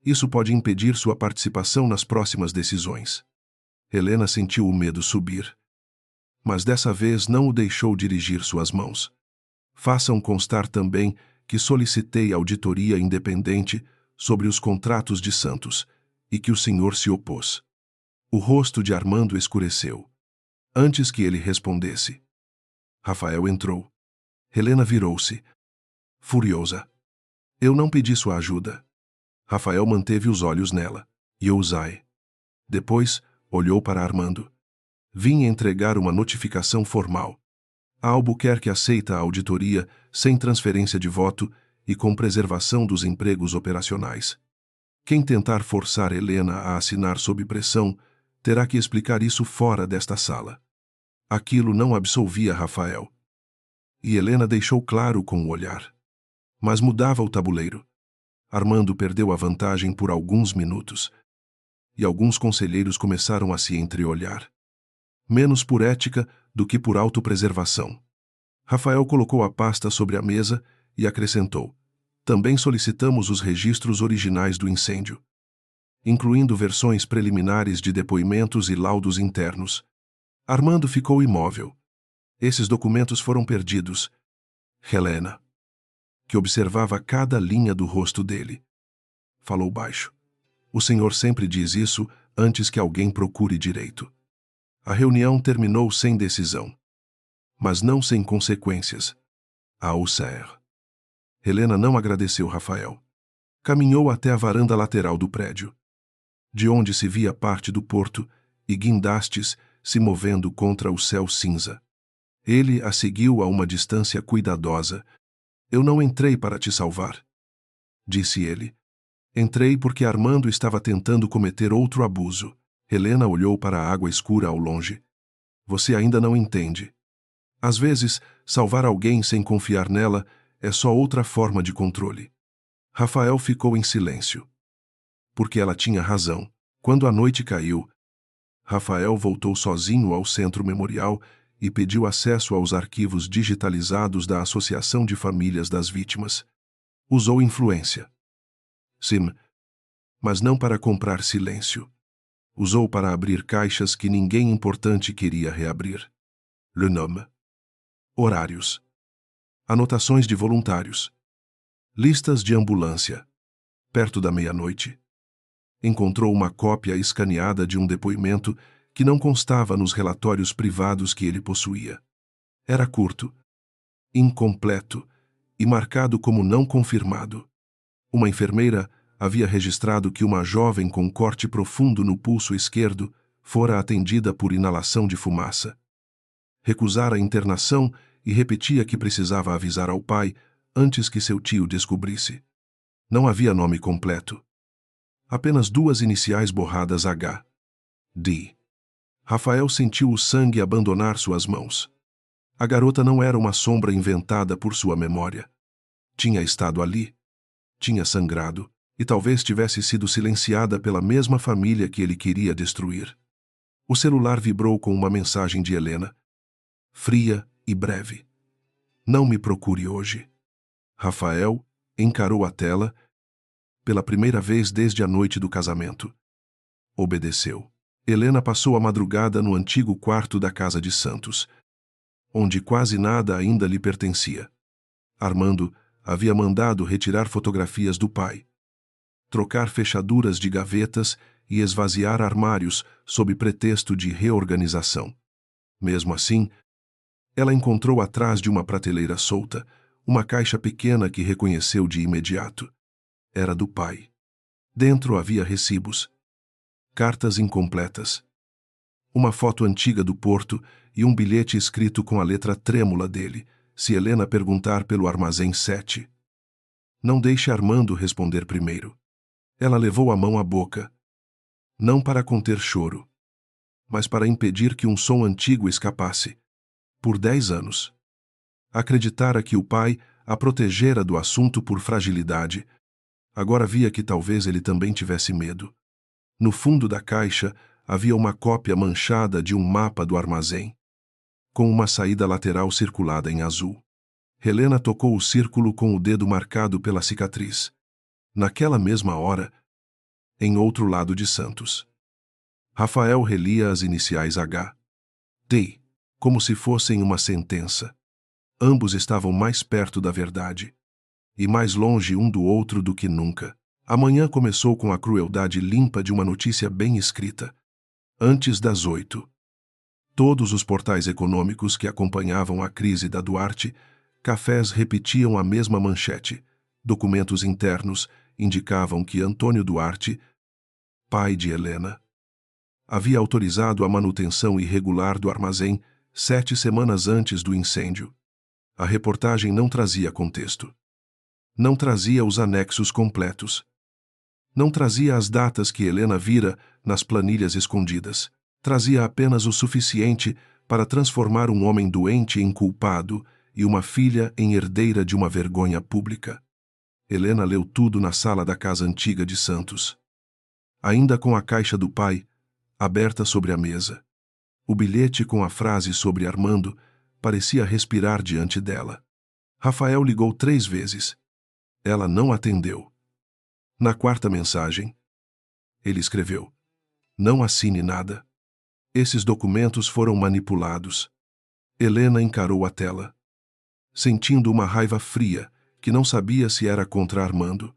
Isso pode impedir sua participação nas próximas decisões. Helena sentiu o medo subir, mas dessa vez não o deixou dirigir suas mãos. Façam constar também que solicitei auditoria independente sobre os contratos de Santos e que o senhor se opôs. O rosto de Armando escureceu. Antes que ele respondesse, Rafael entrou. Helena virou-se, furiosa. Eu não pedi sua ajuda. Rafael manteve os olhos nela. Eu usai. Depois, olhou para Armando. Vim entregar uma notificação formal. A Albuquerque aceita a auditoria sem transferência de voto e com preservação dos empregos operacionais. Quem tentar forçar Helena a assinar sob pressão terá que explicar isso fora desta sala. Aquilo não absolvia Rafael. E Helena deixou claro com o olhar. Mas mudava o tabuleiro. Armando perdeu a vantagem por alguns minutos. E alguns conselheiros começaram a se entreolhar. Menos por ética do que por autopreservação. Rafael colocou a pasta sobre a mesa e acrescentou: Também solicitamos os registros originais do incêndio, incluindo versões preliminares de depoimentos e laudos internos. Armando ficou imóvel. Esses documentos foram perdidos. Helena, que observava cada linha do rosto dele, falou baixo. O senhor sempre diz isso antes que alguém procure direito. A reunião terminou sem decisão, mas não sem consequências. A UCR. Helena não agradeceu Rafael. Caminhou até a varanda lateral do prédio, de onde se via parte do porto e guindastes se movendo contra o céu cinza. Ele a seguiu a uma distância cuidadosa. Eu não entrei para te salvar, disse ele. Entrei porque Armando estava tentando cometer outro abuso. Helena olhou para a água escura ao longe. Você ainda não entende. Às vezes, salvar alguém sem confiar nela é só outra forma de controle. Rafael ficou em silêncio. Porque ela tinha razão. Quando a noite caiu, Rafael voltou sozinho ao Centro Memorial e pediu acesso aos arquivos digitalizados da Associação de Famílias das Vítimas. Usou influência. Sim, mas não para comprar silêncio. Usou para abrir caixas que ninguém importante queria reabrir. Le nome. Horários. Anotações de voluntários. Listas de ambulância. Perto da meia-noite. Encontrou uma cópia escaneada de um depoimento que não constava nos relatórios privados que ele possuía. Era curto, incompleto e marcado como não confirmado. Uma enfermeira havia registrado que uma jovem com corte profundo no pulso esquerdo fora atendida por inalação de fumaça. Recusara a internação e repetia que precisava avisar ao pai antes que seu tio descobrisse. Não havia nome completo. Apenas 2 iniciais borradas H. D. Rafael sentiu o sangue abandonar suas mãos. A garota não era uma sombra inventada por sua memória. Tinha estado ali. Tinha sangrado, e talvez tivesse sido silenciada pela mesma família que ele queria destruir. O celular vibrou com uma mensagem de Helena. Fria e breve. Não me procure hoje. Rafael encarou a tela pela primeira vez desde a noite do casamento. Obedeceu. Helena passou a madrugada no antigo quarto da casa de Santos, onde quase nada ainda lhe pertencia. Armando havia mandado retirar fotografias do pai, trocar fechaduras de gavetas e esvaziar armários sob pretexto de reorganização. Mesmo assim, ela encontrou atrás de uma prateleira solta uma caixa pequena que reconheceu de imediato. Era do pai. Dentro havia recibos, cartas incompletas, uma foto antiga do Porto e um bilhete escrito com a letra trêmula dele, se Helena perguntar pelo armazém 7. Não deixe Armando responder primeiro. Ela levou a mão à boca, não para conter choro, mas para impedir que um som antigo escapasse. Por 10 anos. Acreditara que o pai a protegera do assunto por fragilidade. Agora via que talvez ele também tivesse medo. No fundo da caixa havia uma cópia manchada de um mapa do armazém, com uma saída lateral circulada em azul. Helena tocou o círculo com o dedo marcado pela cicatriz. Naquela mesma hora, em outro lado de Santos, Rafael relia as iniciais H. D, como se fossem uma sentença. Ambos estavam mais perto da verdade, e mais longe um do outro do que nunca. A manhã começou com a crueldade limpa de uma notícia bem escrita. Antes das 8. Todos os portais econômicos que acompanhavam a crise da Duarte, cafés repetiam a mesma manchete. Documentos internos indicavam que Antônio Duarte, pai de Helena, havia autorizado a manutenção irregular do armazém 7 semanas antes do incêndio. A reportagem não trazia contexto. Não trazia os anexos completos. Não trazia as datas que Helena vira nas planilhas escondidas. Trazia apenas o suficiente para transformar um homem doente em culpado e uma filha em herdeira de uma vergonha pública. Helena leu tudo na sala da casa antiga de Santos. Ainda com a caixa do pai, aberta sobre a mesa. O bilhete com a frase sobre Armando parecia respirar diante dela. Rafael ligou 3 vezes. Ela não atendeu. Na 4ª mensagem, ele escreveu: não assine nada. Esses documentos foram manipulados. Helena encarou a tela, sentindo uma raiva fria que não sabia se era contra Armando,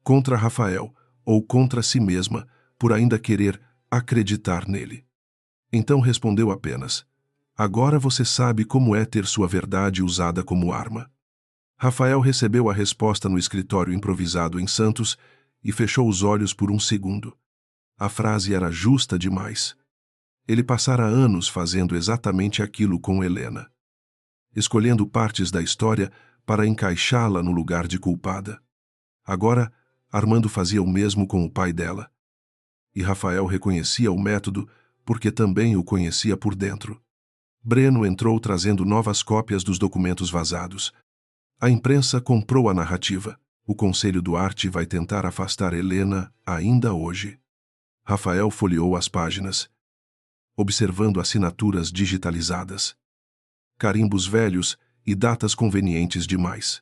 contra Rafael ou contra si mesma por ainda querer acreditar nele. Então respondeu apenas: agora você sabe como é ter sua verdade usada como arma. Rafael recebeu a resposta no escritório improvisado em Santos e fechou os olhos por um segundo. A frase era justa demais. Ele passara anos fazendo exatamente aquilo com Helena. escolhendo partes da história para encaixá-la no lugar de culpada. Agora, Armando fazia o mesmo com o pai dela. E Rafael reconhecia o método porque também o conhecia por dentro. Breno entrou trazendo novas cópias dos documentos vazados. A imprensa comprou a narrativa. O Conselho Duarte vai tentar afastar Helena ainda hoje. Rafael folheou as páginas, observando assinaturas digitalizadas, carimbos velhos e datas convenientes demais.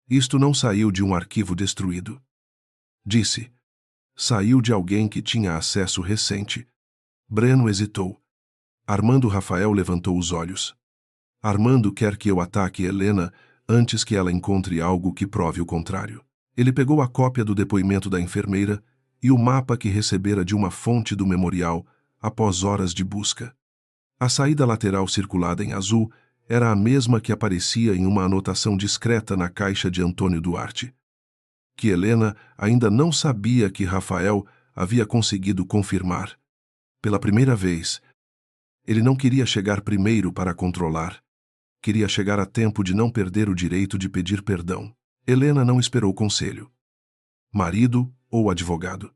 Isto não saiu de um arquivo destruído. Disse. Saiu de alguém que tinha acesso recente. Breno hesitou. Armando Rafael levantou os olhos. Armando quer que eu ataque Helena antes que ela encontre algo que prove o contrário. Ele pegou a cópia do depoimento da enfermeira e o mapa que recebera de uma fonte do memorial após horas de busca. A saída lateral circulada em azul era a mesma que aparecia em uma anotação discreta na caixa de Antônio Duarte. Que Helena ainda não sabia que Rafael havia conseguido confirmar. Pela primeira vez, ele não queria chegar primeiro para controlar. Queria chegar a tempo de não perder o direito de pedir perdão. Helena não esperou conselho. Marido ou advogado.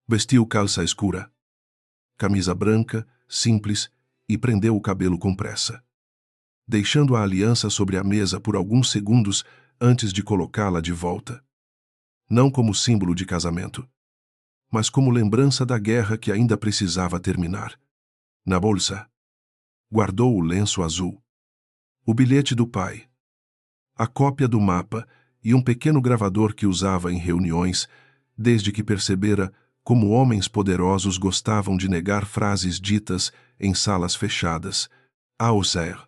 Vestiu calça escura, camisa branca, simples, e prendeu o cabelo com pressa, deixando a aliança sobre a mesa por alguns segundos antes de colocá-la de volta. Não como símbolo de casamento, mas como lembrança da guerra que ainda precisava terminar. Na bolsa, guardou o lenço azul, o bilhete do pai, a cópia do mapa e um pequeno gravador que usava em reuniões, desde que percebera como homens poderosos gostavam de negar frases ditas em salas fechadas. Auxerre.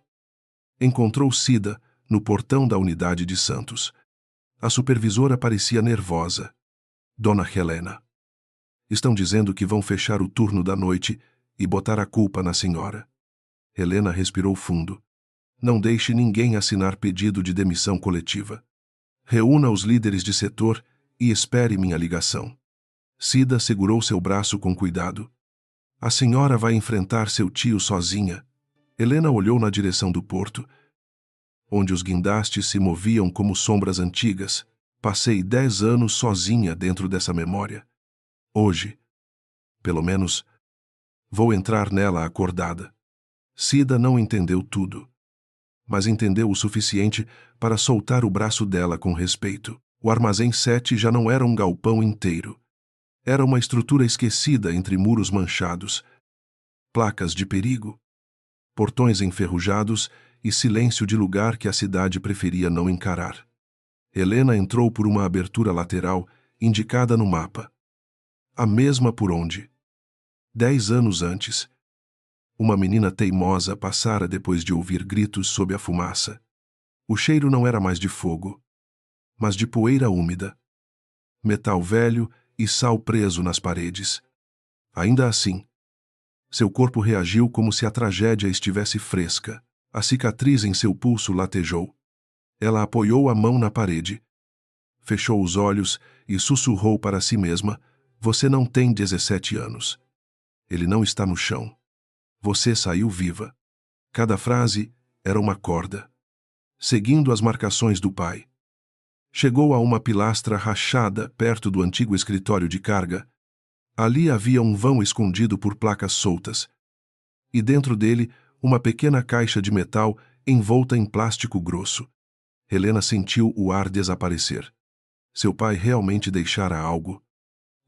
Encontrou Cida no portão da unidade de Santos. A supervisora parecia nervosa. Dona Helena. Estão dizendo que vão fechar o turno da noite e botar a culpa na senhora. Helena respirou fundo. Não deixe ninguém assinar pedido de demissão coletiva. Reúna os líderes de setor e espere minha ligação. Cida segurou seu braço com cuidado. A senhora vai enfrentar seu tio sozinha. Helena olhou na direção do porto, onde os guindastes se moviam como sombras antigas. Passei 10 anos sozinha dentro dessa memória. Hoje, pelo menos, vou entrar nela acordada. Cida não entendeu tudo, mas entendeu o suficiente para soltar o braço dela com respeito. O Armazém 7 já não era um galpão inteiro. Era uma estrutura esquecida entre muros manchados, placas de perigo, portões enferrujados e silêncio de lugar que a cidade preferia não encarar. Helena entrou por uma abertura lateral indicada no mapa. A mesma por onde, 10 anos antes, uma menina teimosa passara depois de ouvir gritos sob a fumaça. O cheiro não era mais de fogo, mas de poeira úmida, metal velho e sal preso nas paredes. Ainda assim, seu corpo reagiu como se a tragédia estivesse fresca. A cicatriz em seu pulso latejou. Ela apoiou a mão na parede, fechou os olhos e sussurrou para si mesma: Você não tem 17 anos. Ele não está no chão. Você saiu viva. Cada frase era uma corda, seguindo as marcações do pai. Chegou a uma pilastra rachada perto do antigo escritório de carga. Ali havia um vão escondido por placas soltas, e dentro dele uma pequena caixa de metal envolta em plástico grosso. Helena sentiu o ar desaparecer. Seu pai realmente deixara algo.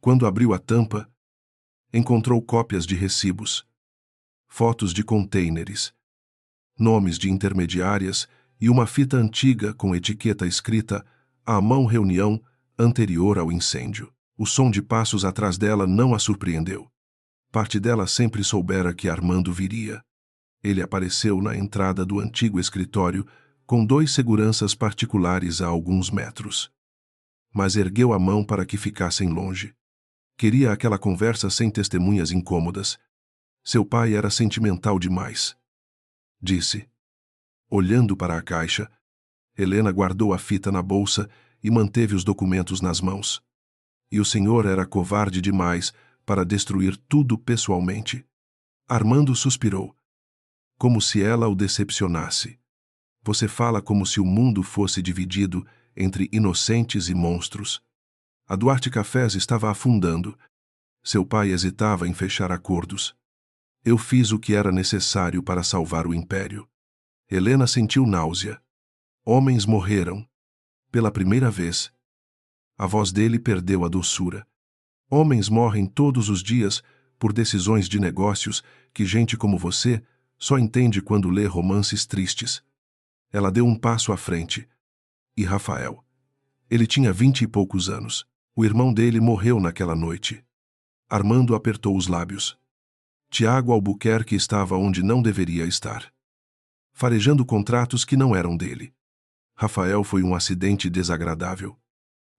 Quando abriu a tampa, encontrou cópias de recibos, fotos de contêineres, nomes de intermediárias e uma fita antiga com etiqueta escrita à mão reunião anterior ao incêndio. O som de passos atrás dela não a surpreendeu. Parte dela sempre soubera que Armando viria. Ele apareceu na entrada do antigo escritório com 2 seguranças particulares a alguns metros. Mas ergueu a mão para que ficassem longe. Queria aquela conversa sem testemunhas incômodas. Seu pai era sentimental demais. Disse. Olhando para a caixa, Helena guardou a fita na bolsa e manteve os documentos nas mãos. E o senhor era covarde demais para destruir tudo pessoalmente. Armando suspirou, como se ela o decepcionasse. Você fala como se o mundo fosse dividido entre inocentes e monstros. A Duarte Cafés estava afundando. Seu pai hesitava em fechar acordos. Eu fiz o que era necessário para salvar o império. Helena sentiu náusea. Homens morreram. Pela primeira vez. A voz dele perdeu a doçura. Homens morrem todos os dias por decisões de negócios que gente como você só entende quando lê romances tristes. Ela deu um passo à frente. E Rafael? Ele tinha 20 e poucos anos. O irmão dele morreu naquela noite. Armando apertou os lábios. Tiago Albuquerque estava onde não deveria estar. Farejando contratos que não eram dele. Rafael foi um acidente desagradável.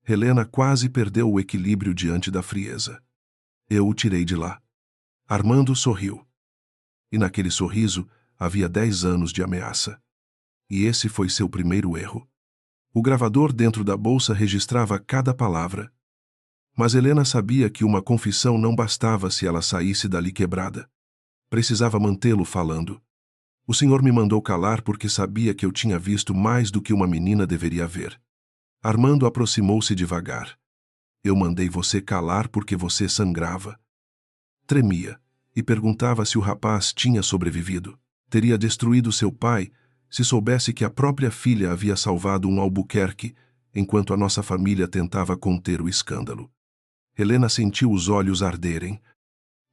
Helena quase perdeu o equilíbrio diante da frieza. Eu o tirei de lá. Armando sorriu. E naquele sorriso havia 10 anos de ameaça. E esse foi seu primeiro erro. O gravador dentro da bolsa registrava cada palavra. Mas Helena sabia que uma confissão não bastava se ela saísse dali quebrada. Precisava mantê-lo falando. O senhor me mandou calar porque sabia que eu tinha visto mais do que uma menina deveria ver. Armando aproximou-se devagar. Eu mandei você calar porque você sangrava. Tremia, e perguntava se o rapaz tinha sobrevivido. Teria destruído seu pai se soubesse que a própria filha havia salvado um Albuquerque, enquanto a nossa família tentava conter o escândalo. Helena sentiu os olhos arderem.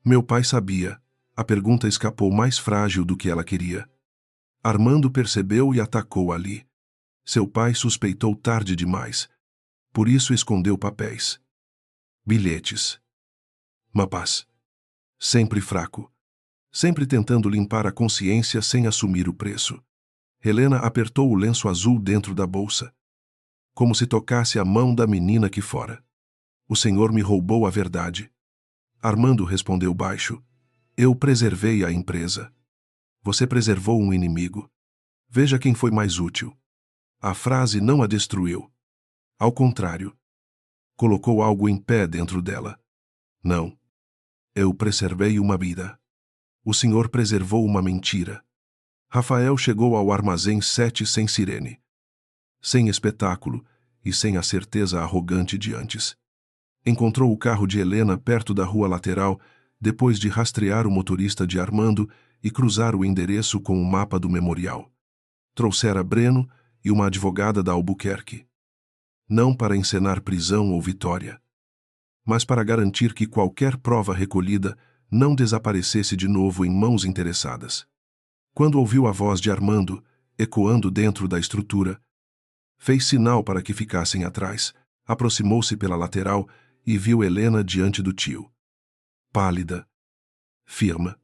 Meu pai sabia. A pergunta escapou mais frágil do que ela queria. Armando percebeu e atacou ali. Seu pai suspeitou tarde demais. Por isso escondeu papéis. Bilhetes. Mapas. Sempre fraco. Sempre tentando limpar a consciência sem assumir o preço. Helena apertou o lenço azul dentro da bolsa. Como se tocasse a mão da menina que fora. O senhor me roubou a verdade. Armando respondeu baixo. Eu preservei a empresa. Você preservou um inimigo. Veja quem foi mais útil. A frase não a destruiu. Ao contrário. Colocou algo em pé dentro dela. Não. Eu preservei uma vida. O senhor preservou uma mentira. Rafael chegou ao armazém 7 sem sirene. Sem espetáculo e sem a certeza arrogante de antes. Encontrou o carro de Helena perto da rua lateral, depois de rastrear o motorista de Armando e cruzar o endereço com o mapa do memorial. Trouxera Breno e uma advogada da Albuquerque. Não para encenar prisão ou vitória, mas para garantir que qualquer prova recolhida não desaparecesse de novo em mãos interessadas. Quando ouviu a voz de Armando, ecoando dentro da estrutura, fez sinal para que ficassem atrás, aproximou-se pela lateral e viu Helena diante do tio. Pálida. Firma.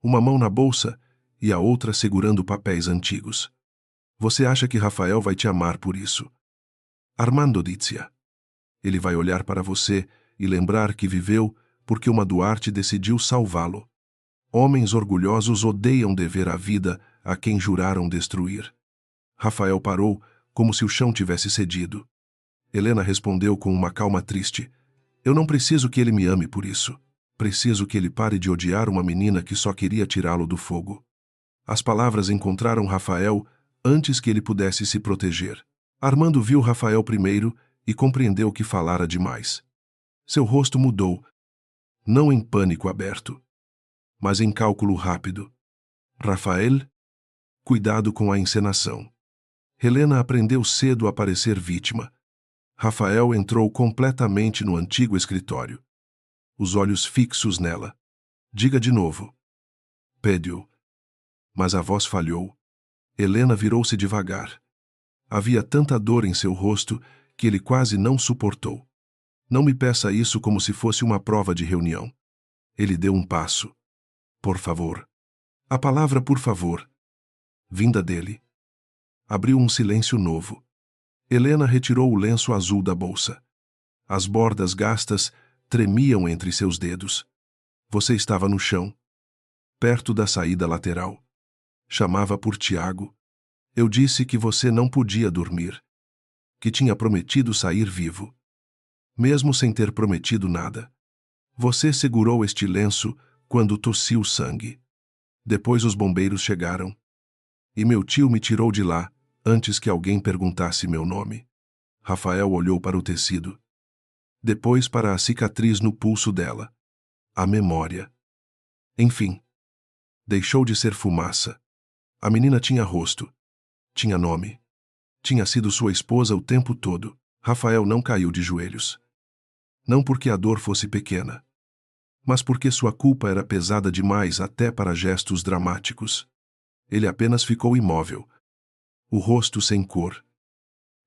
Uma mão na bolsa e a outra segurando papéis antigos. Você acha que Rafael vai te amar por isso? Armando dizia. Ele vai olhar para você e lembrar que viveu porque uma Duarte decidiu salvá-lo. Homens orgulhosos odeiam dever a vida a quem juraram destruir. Rafael parou, como se o chão tivesse cedido. Helena respondeu com uma calma triste. Eu não preciso que ele me ame por isso. Preciso que ele pare de odiar uma menina que só queria tirá-lo do fogo. As palavras encontraram Rafael antes que ele pudesse se proteger. Armando viu Rafael primeiro e compreendeu que falara demais. Seu rosto mudou, não em pânico aberto, mas em cálculo rápido. Rafael? Cuidado com a encenação. Helena aprendeu cedo a parecer vítima. Rafael entrou completamente no antigo escritório. Os olhos fixos nela. Diga de novo. Pediu. Mas a voz falhou. Helena virou-se devagar. Havia tanta dor em seu rosto que ele quase não suportou. Não me peça isso como se fosse uma prova de reunião. Ele deu um passo. Por favor. A palavra por favor. Vinda dele. Abriu um silêncio novo. Helena retirou o lenço azul da bolsa. As bordas gastas tremiam entre seus dedos. Você estava no chão, perto da saída lateral. Chamava por Tiago. Eu disse que você não podia dormir. Que tinha prometido sair vivo. Mesmo sem ter prometido nada. Você segurou este lenço quando tossiu sangue. Depois os bombeiros chegaram. E meu tio me tirou de lá, antes que alguém perguntasse meu nome. Rafael olhou para o tecido. Depois para a cicatriz no pulso dela. A memória. Enfim. Deixou de ser fumaça. A menina tinha rosto. Tinha nome. Tinha sido sua esposa o tempo todo. Rafael não caiu de joelhos. Não porque a dor fosse pequena, mas porque sua culpa era pesada demais até para gestos dramáticos. Ele apenas ficou imóvel, o rosto sem cor,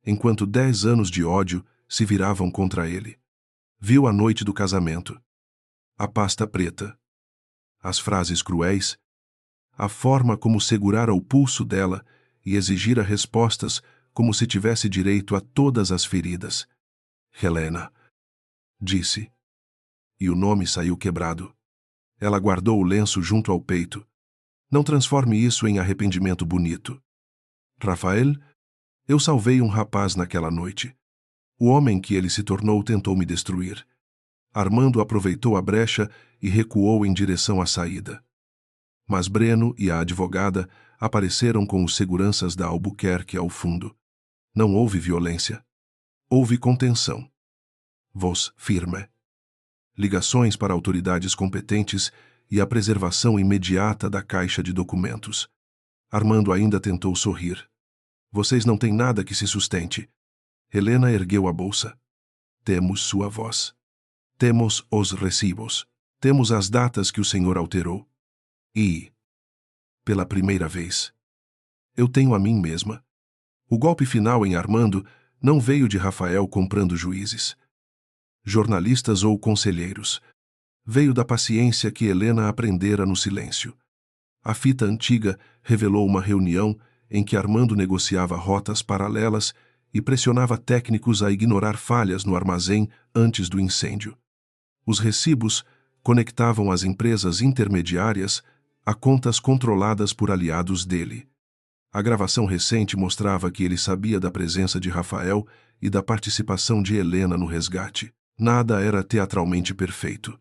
enquanto 10 anos de ódio se viravam contra ele. Viu a noite do casamento, a pasta preta, as frases cruéis, a forma como segurara o pulso dela e exigira respostas como se tivesse direito a todas as feridas. Helena, disse. E o nome saiu quebrado. Ela guardou o lenço junto ao peito. Não transforme isso em arrependimento bonito. Rafael, eu salvei um rapaz naquela noite. O homem que ele se tornou tentou me destruir. Armando aproveitou a brecha e recuou em direção à saída. Mas Breno e a advogada apareceram com os seguranças da Albuquerque ao fundo. Não houve violência. Houve contenção. Voz firme. Ligações para autoridades competentes e a preservação imediata da caixa de documentos. Armando ainda tentou sorrir. Vocês não têm nada que se sustente. Helena ergueu a bolsa. Temos sua voz. Temos os recibos. Temos as datas que o senhor alterou. E, pela primeira vez, eu tenho a mim mesma. O golpe final em Armando não veio de Rafael comprando juízes, jornalistas ou conselheiros. Veio da paciência que Helena aprendera no silêncio. A fita antiga revelou uma reunião em que Armando negociava rotas paralelas e pressionava técnicos a ignorar falhas no armazém antes do incêndio. Os recibos conectavam as empresas intermediárias a contas controladas por aliados dele. A gravação recente mostrava que ele sabia da presença de Rafael e da participação de Helena no resgate. Nada era teatralmente perfeito.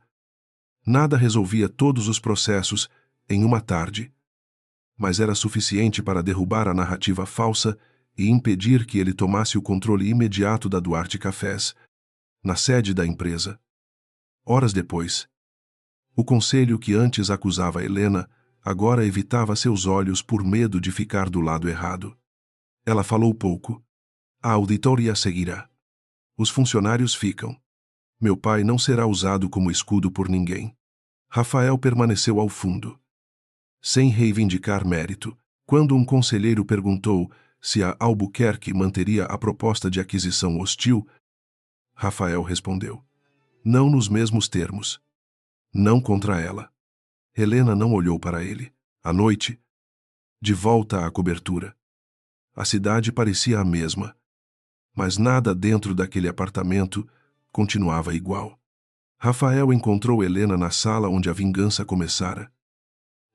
Nada resolvia todos os processos em uma tarde, mas era suficiente para derrubar a narrativa falsa e impedir que ele tomasse o controle imediato da Duarte Cafés, na sede da empresa. Horas depois, o conselho que antes acusava Helena agora evitava seus olhos por medo de ficar do lado errado. Ela falou pouco. A auditoria seguirá. Os funcionários ficam. Meu pai não será usado como escudo por ninguém. Rafael permaneceu ao fundo, sem reivindicar mérito. Quando um conselheiro perguntou se a Albuquerque manteria a proposta de aquisição hostil, Rafael respondeu: não nos mesmos termos. Não contra ela. Helena não olhou para ele. À noite, de volta à cobertura. A cidade parecia a mesma, mas nada dentro daquele apartamento continuava igual. Rafael encontrou Helena na sala onde a vingança começara,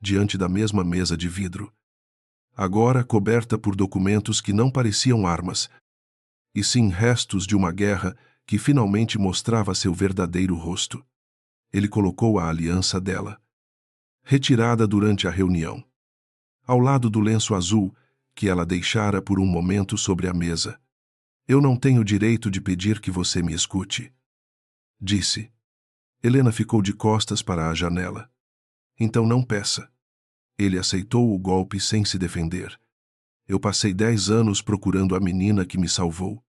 diante da mesma mesa de vidro, agora coberta por documentos que não pareciam armas, e sim restos de uma guerra que finalmente mostrava seu verdadeiro rosto. Ele colocou a aliança dela, retirada durante a reunião, ao lado do lenço azul que ela deixara por um momento sobre a mesa. Eu não tenho direito de pedir que você me escute, disse. Helena ficou de costas para a janela. Então não peça. Ele aceitou o golpe sem se defender. Eu passei 10 anos procurando a menina que me salvou.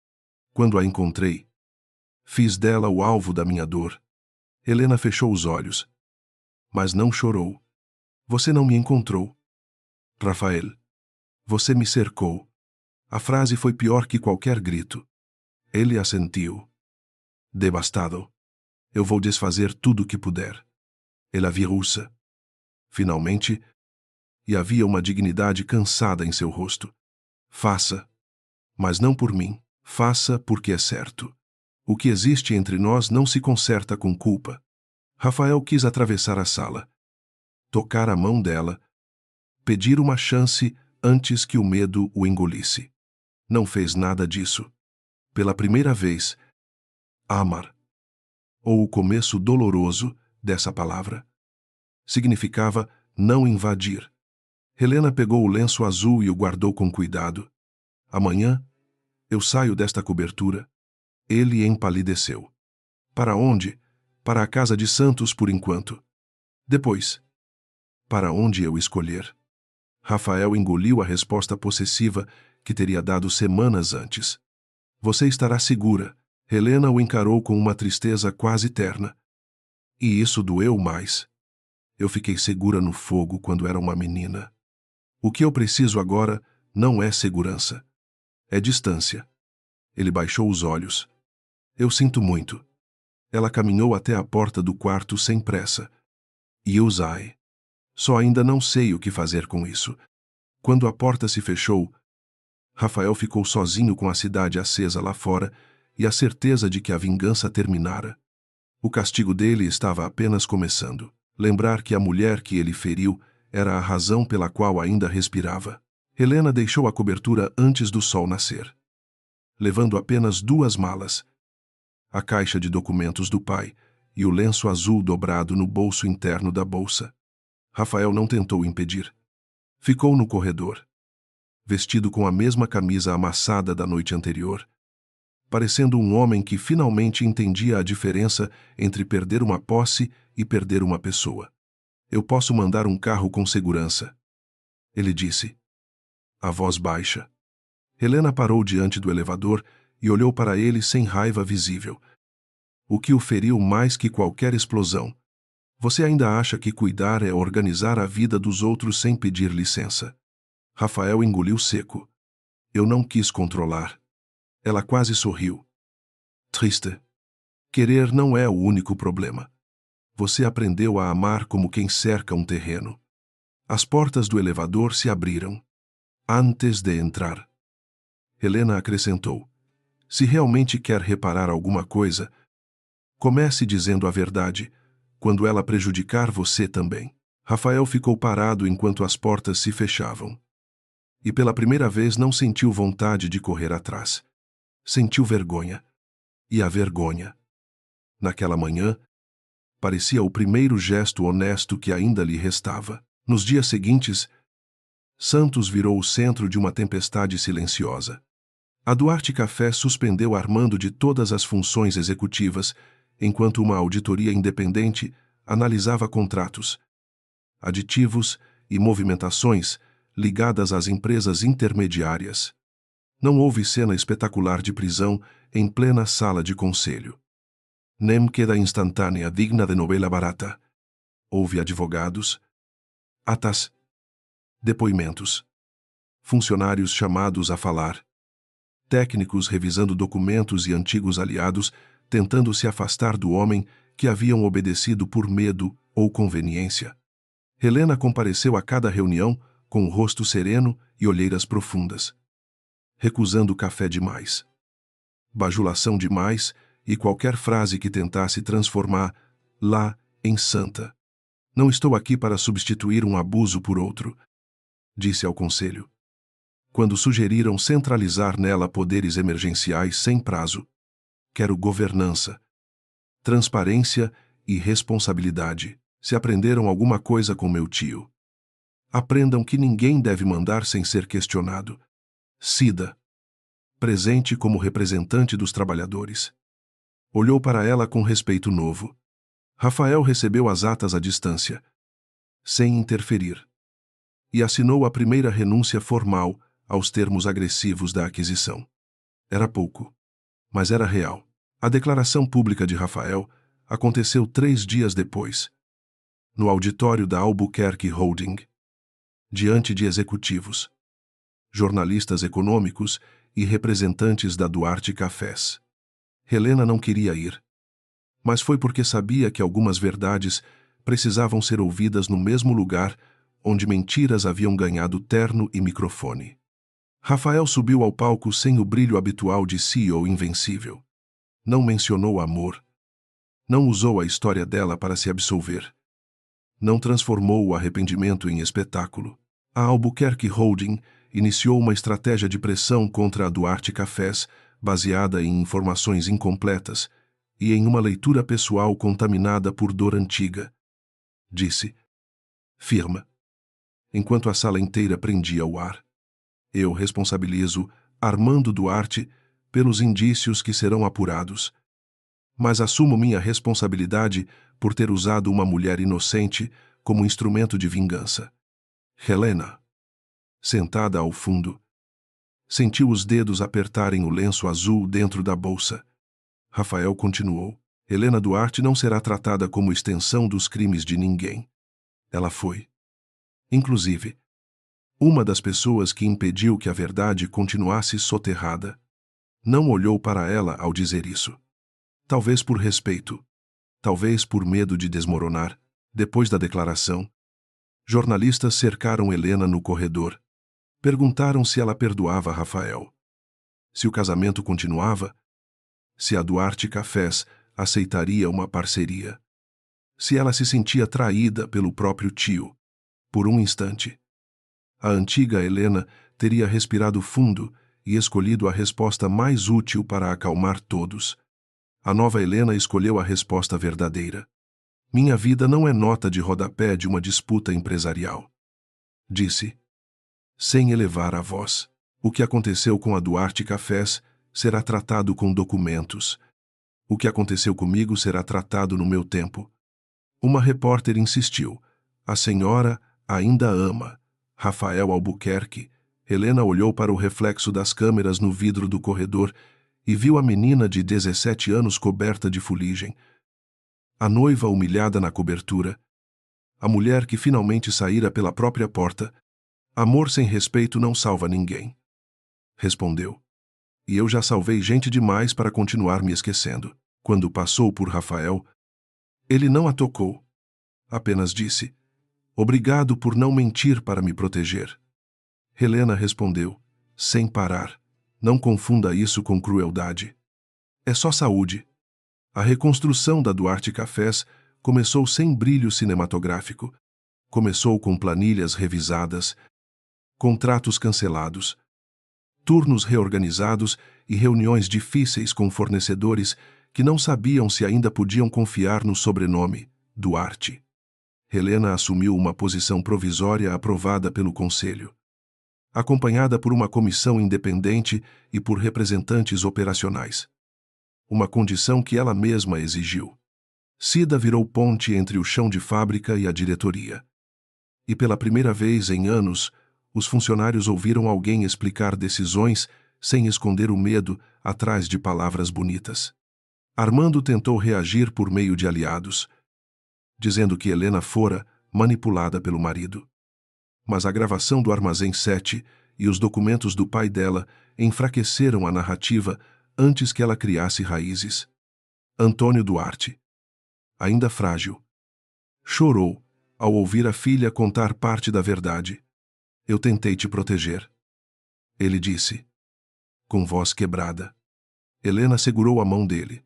Quando a encontrei, fiz dela o alvo da minha dor. Helena fechou os olhos, mas não chorou. Você não me encontrou. Rafael, você me cercou. A frase foi pior que qualquer grito. Ele assentiu. Devastado. Eu vou desfazer tudo o que puder. Ela virusa. Finalmente, e havia uma dignidade cansada em seu rosto. Faça, mas não por mim. Faça porque é certo. O que existe entre nós não se conserta com culpa. Rafael quis atravessar a sala, tocar a mão dela, pedir uma chance antes que o medo o engolisse. Não fez nada disso. Pela primeira vez, amar, ou o começo doloroso dessa palavra, significava não invadir. Helena pegou o lenço azul e o guardou com cuidado. Amanhã, eu saio desta cobertura. Ele empalideceu. Para onde? Para a casa de Santos por enquanto. Depois. Para onde eu escolher? Rafael engoliu a resposta possessiva que teria dado semanas antes. Você estará segura. Helena o encarou com uma tristeza quase terna. E isso doeu mais. Eu fiquei segura no fogo quando era uma menina. O que eu preciso agora não é segurança. É distância. Ele baixou os olhos. Eu sinto muito. Ela caminhou até a porta do quarto sem pressa. Yuzai. Só ainda não sei o que fazer com isso. Quando a porta se fechou, Rafael ficou sozinho com a cidade acesa lá fora e a certeza de que a vingança terminara. O castigo dele estava apenas começando. Lembrar que a mulher que ele feriu era a razão pela qual ainda respirava. Helena deixou a cobertura antes do sol nascer, levando apenas 2 malas, a caixa de documentos do pai e o lenço azul dobrado no bolso interno da bolsa. Rafael não tentou impedir. Ficou no corredor, vestido com a mesma camisa amassada da noite anterior, parecendo um homem que finalmente entendia a diferença entre perder uma posse e perder uma pessoa. Eu posso mandar um carro com segurança, ele disse, a voz baixa. Helena parou diante do elevador e olhou para ele sem raiva visível. O que o feriu mais que qualquer explosão? Você ainda acha que cuidar é organizar a vida dos outros sem pedir licença? Rafael engoliu seco. Eu não quis controlar. Ela quase sorriu. Triste. Querer não é o único problema. Você aprendeu a amar como quem cerca um terreno. As portas do elevador se abriram. Antes de entrar. Helena acrescentou. Se realmente quer reparar alguma coisa, comece dizendo a verdade, quando ela prejudicar você também. Rafael ficou parado enquanto as portas se fechavam. E pela primeira vez não sentiu vontade de correr atrás. Sentiu vergonha. E a vergonha, naquela manhã, parecia o primeiro gesto honesto que ainda lhe restava. Nos dias seguintes, Santos virou o centro de uma tempestade silenciosa. A Duarte Café suspendeu Armando de todas as funções executivas, enquanto uma auditoria independente analisava contratos, aditivos e movimentações ligadas às empresas intermediárias. Não houve cena espetacular de prisão em plena sala de conselho. Nem queda instantânea digna de novela barata. Houve advogados, atas, depoimentos, funcionários chamados a falar, técnicos revisando documentos e antigos aliados tentando se afastar do homem que haviam obedecido por medo ou conveniência. Helena compareceu a cada reunião com o rosto sereno e olheiras profundas, recusando café demais, bajulação demais e qualquer frase que tentasse transformar lá em santa. Não estou aqui para substituir um abuso por outro, disse ao conselho, quando sugeriram centralizar nela poderes emergenciais sem prazo. Quero governança, transparência e responsabilidade. Se aprenderam alguma coisa com meu tio, aprendam que ninguém deve mandar sem ser questionado. Cida, presente como representante dos trabalhadores. Olhou para ela com respeito novo. Rafael recebeu as atas à distância, sem interferir, e assinou a primeira renúncia formal aos termos agressivos da aquisição. Era pouco, mas era real. A declaração pública de Rafael aconteceu 3 dias depois, no auditório da Albuquerque Holding, diante de executivos, jornalistas econômicos e representantes da Duarte Cafés. Helena não queria ir, mas foi porque sabia que algumas verdades precisavam ser ouvidas no mesmo lugar onde mentiras haviam ganhado terno e microfone. Rafael subiu ao palco sem o brilho habitual de CEO invencível. Não mencionou amor. Não usou a história dela para se absolver. Não transformou o arrependimento em espetáculo. A Albuquerque Holding iniciou uma estratégia de pressão contra a Duarte Cafés baseada em informações incompletas e em uma leitura pessoal contaminada por dor antiga. Disse. Firma. enquanto a sala inteira prendia o ar. Eu responsabilizo Armando Duarte pelos indícios que serão apurados, mas assumo minha responsabilidade por ter usado uma mulher inocente como instrumento de vingança. Helena, sentada ao fundo, sentiu os dedos apertarem o lenço azul dentro da bolsa. Rafael continuou. Helena Duarte não será tratada como extensão dos crimes de ninguém. Ela foi, inclusive, uma das pessoas que impediu que a verdade continuasse soterrada. Não olhou para ela ao dizer isso. Talvez por respeito, talvez por medo de desmoronar. Depois da declaração, jornalistas cercaram Helena no corredor. Perguntaram se ela perdoava Rafael, se o casamento continuava, se a Duarte Cafés aceitaria uma parceria, se ela se sentia traída pelo próprio tio. Por um instante, a antiga Helena teria respirado fundo e escolhido a resposta mais útil para acalmar todos. A nova Helena escolheu a resposta verdadeira. Minha vida não é nota de rodapé de uma disputa empresarial, disse, sem elevar a voz. O que aconteceu com a Duarte Cafés será tratado com documentos. O que aconteceu comigo será tratado no meu tempo. Uma repórter insistiu. A senhora ainda ama Rafael Albuquerque. Helena olhou para o reflexo das câmeras no vidro do corredor e viu a menina de 17 anos coberta de fuligem. A noiva humilhada na cobertura. A mulher que finalmente saíra pela própria porta. Amor sem respeito não salva ninguém. Respondeu. E eu já salvei gente demais para continuar me esquecendo. Quando passou por Rafael, ele não a tocou. Apenas disse, obrigado por não mentir para me proteger. Helena respondeu, sem parar, não confunda isso com crueldade. É só saúde. A reconstrução da Duarte Cafés começou sem brilho cinematográfico. Começou com planilhas revisadas, contratos cancelados, turnos reorganizados e reuniões difíceis com fornecedores que não sabiam se ainda podiam confiar no sobrenome, Duarte. Helena assumiu uma posição provisória aprovada pelo Conselho, acompanhada por uma comissão independente e por representantes operacionais. Uma condição que ela mesma exigiu. Cida virou ponte entre o chão de fábrica e a diretoria. E pela primeira vez em anos, os funcionários ouviram alguém explicar decisões sem esconder o medo atrás de palavras bonitas. Armando tentou reagir por meio de aliados, dizendo que Helena fora manipulada pelo marido. Mas a gravação do Armazém 7 e os documentos do pai dela enfraqueceram a narrativa antes que ela criasse raízes. Antônio Duarte, ainda frágil, chorou ao ouvir a filha contar parte da verdade. Eu tentei te proteger, ele disse, com voz quebrada. Helena segurou a mão dele.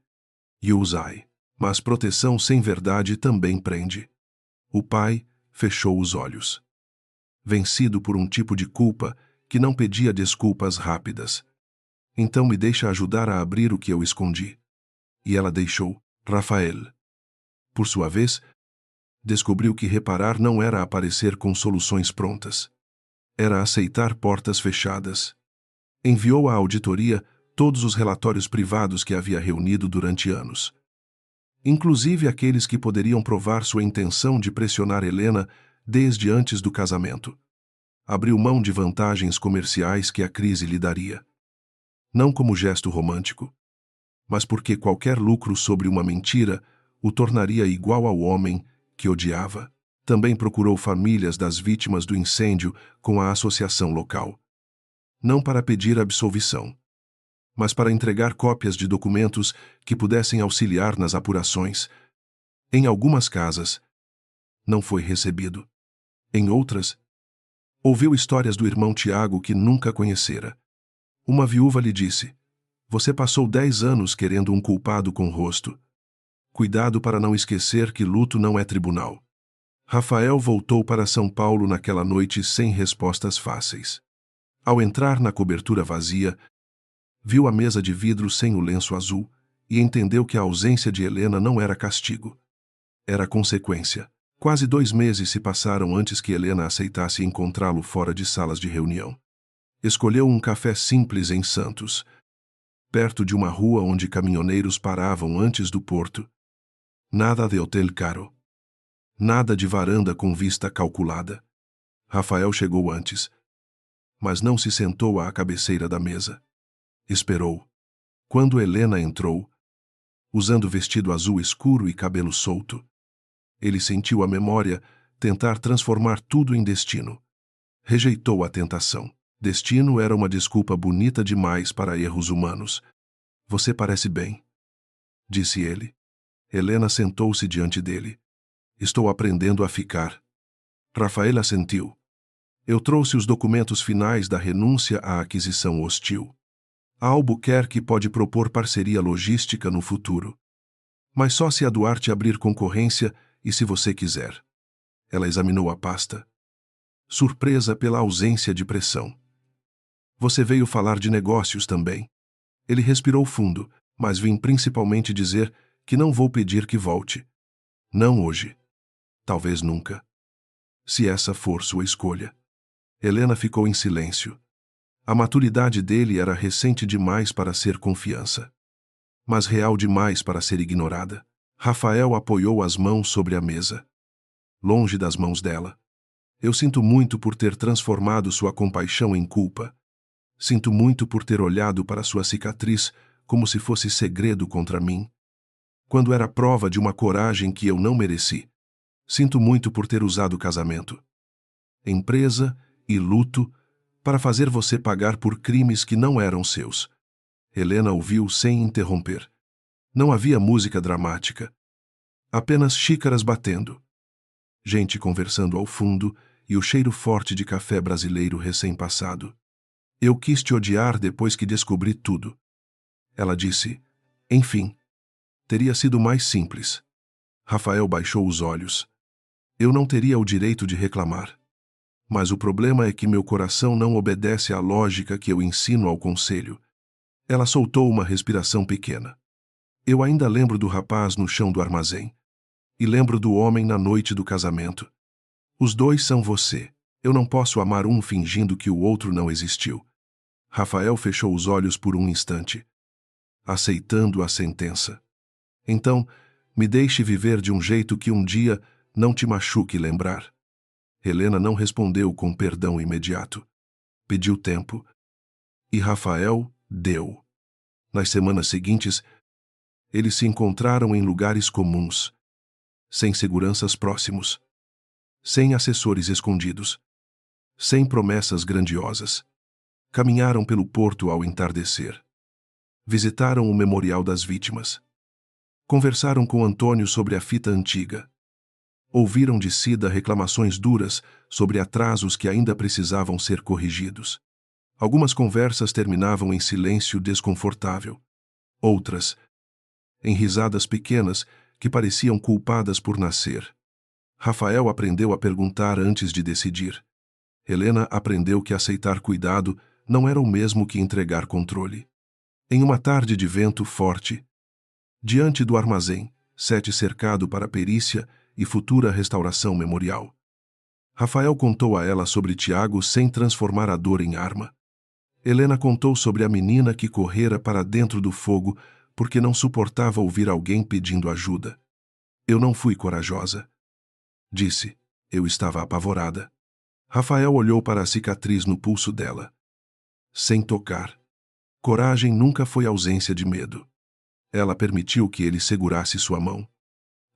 Yusai, mas proteção sem verdade também prende. O pai fechou os olhos, vencido por um tipo de culpa que não pedia desculpas rápidas. Então me deixa ajudar a abrir o que eu escondi. E ela deixou. Rafael, por sua vez, descobriu que reparar não era aparecer com soluções prontas. Era aceitar portas fechadas. Enviou à auditoria todos os relatórios privados que havia reunido durante anos, inclusive aqueles que poderiam provar sua intenção de pressionar Helena desde antes do casamento. Abriu mão de vantagens comerciais que a crise lhe daria. Não como gesto romântico, mas porque qualquer lucro sobre uma mentira o tornaria igual ao homem que odiava. Também procurou famílias das vítimas do incêndio com a associação local. Não para pedir absolvição, mas para entregar cópias de documentos que pudessem auxiliar nas apurações. Em algumas casas, não foi recebido. Em outras, ouviu histórias do irmão Tiago que nunca conhecera. Uma viúva lhe disse, você passou 10 anos querendo um culpado com rosto. Cuidado para não esquecer que luto não é tribunal. Rafael voltou para São Paulo naquela noite sem respostas fáceis. Ao entrar na cobertura vazia, viu a mesa de vidro sem o lenço azul e entendeu que a ausência de Helena não era castigo. Era consequência. Quase 2 meses se passaram antes que Helena aceitasse encontrá-lo fora de salas de reunião. Escolheu um café simples em Santos, perto de uma rua onde caminhoneiros paravam antes do porto. Nada de hotel caro. Nada de varanda com vista calculada. Rafael chegou antes, mas não se sentou à cabeceira da mesa. Esperou. Quando Helena entrou, usando vestido azul escuro e cabelo solto, ele sentiu a memória tentar transformar tudo em destino. Rejeitou a tentação. Destino era uma desculpa bonita demais para erros humanos. Você parece bem, disse ele. Helena sentou-se diante dele. Estou aprendendo a ficar. Rafael assentiu. Eu trouxe os documentos finais da renúncia à aquisição hostil. A Albuquerque pode propor parceria logística no futuro. Mas só se a Duarte abrir concorrência e se você quiser. Ela examinou a pasta, surpresa pela ausência de pressão. Você veio falar de negócios também. Ele respirou fundo, mas vim principalmente dizer que não vou pedir que volte. Não hoje. Talvez nunca. Se essa for sua escolha. Helena ficou em silêncio. A maturidade dele era recente demais para ser confiança, mas real demais para ser ignorada. Rafael apoiou as mãos sobre a mesa, longe das mãos dela. Eu sinto muito por ter transformado sua compaixão em culpa. Sinto muito por ter olhado para sua cicatriz como se fosse segredo contra mim, quando era prova de uma coragem que eu não mereci. Sinto muito por ter usado o casamento, empresa e luto para fazer você pagar por crimes que não eram seus. Helena ouviu sem interromper. Não havia música dramática. Apenas xícaras batendo, gente conversando ao fundo e o cheiro forte de café brasileiro recém-passado. Eu quis te odiar depois que descobri tudo. Ela disse. Enfim, teria sido mais simples. Rafael baixou os olhos. Eu não teria o direito de reclamar. Mas o problema é que meu coração não obedece à lógica que eu ensino ao conselho. Ela soltou uma respiração pequena. Eu ainda lembro do rapaz no chão do armazém. E lembro do homem na noite do casamento. Os dois são você. Eu não posso amar um fingindo que o outro não existiu. Rafael fechou os olhos por um instante, aceitando a sentença. Então, me deixe viver de um jeito que um dia não te machuque lembrar. Helena não respondeu com perdão imediato. Pediu tempo. E Rafael deu. Nas semanas seguintes, eles se encontraram em lugares comuns, sem seguranças próximos, sem assessores escondidos, sem promessas grandiosas. Caminharam pelo porto ao entardecer. Visitaram o Memorial das Vítimas. Conversaram com Antônio sobre a fita antiga. Ouviram de Cida reclamações duras sobre atrasos que ainda precisavam ser corrigidos. Algumas conversas terminavam em silêncio desconfortável. Outras, em risadas pequenas que pareciam culpadas por nascer. Rafael aprendeu a perguntar antes de decidir. Helena aprendeu que aceitar cuidado não era o mesmo que entregar controle. Em uma tarde de vento forte, diante do armazém, Sete cercado para perícia e futura restauração memorial, Rafael contou a ela sobre Tiago sem transformar a dor em arma. Helena contou sobre a menina que correra para dentro do fogo porque não suportava ouvir alguém pedindo ajuda. Eu não fui corajosa, disse. Eu estava apavorada. Rafael olhou para a cicatriz no pulso dela, sem tocar. Coragem nunca foi ausência de medo. Ela permitiu que ele segurasse sua mão.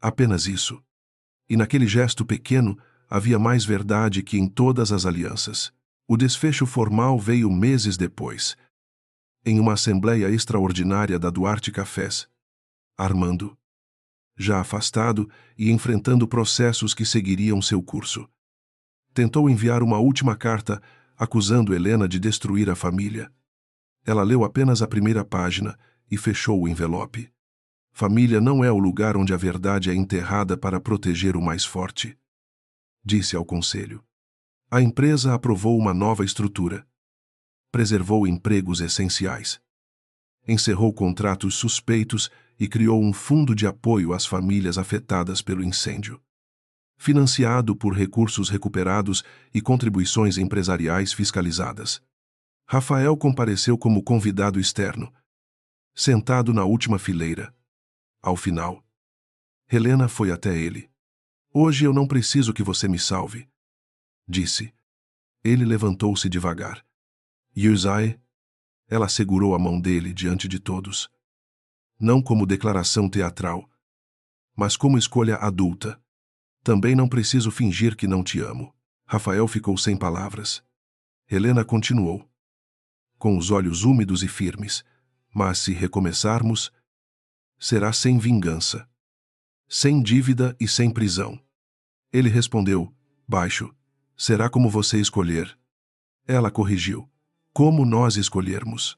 Apenas isso. E naquele gesto pequeno havia mais verdade que em todas as alianças. O desfecho formal veio meses depois, em uma assembleia extraordinária da Duarte Cafés. Armando, já afastado e enfrentando processos que seguiriam seu curso, tentou enviar uma última carta acusando Helena de destruir a família. Ela leu apenas a primeira página e fechou o envelope. Família não é o lugar onde a verdade é enterrada para proteger o mais forte, disse ao conselho. A empresa aprovou uma nova estrutura. Preservou empregos essenciais. Encerrou contratos suspeitos e criou um fundo de apoio às famílias afetadas pelo incêndio. financiado por recursos recuperados e contribuições empresariais fiscalizadas. Rafael compareceu como convidado externo, sentado na última fileira. Ao final, Helena foi até ele. Hoje eu não preciso que você me salve, disse. Ele levantou-se devagar. Yusai, ela segurou a mão dele diante de todos. Não como declaração teatral, mas como escolha adulta. Também não preciso fingir que não te amo. Rafael ficou sem palavras. Helena continuou, com os olhos úmidos e firmes. Mas se recomeçarmos, será sem vingança, sem dívida e sem prisão. Ele respondeu, baixo, será como você escolher. Ela corrigiu, como nós escolhermos.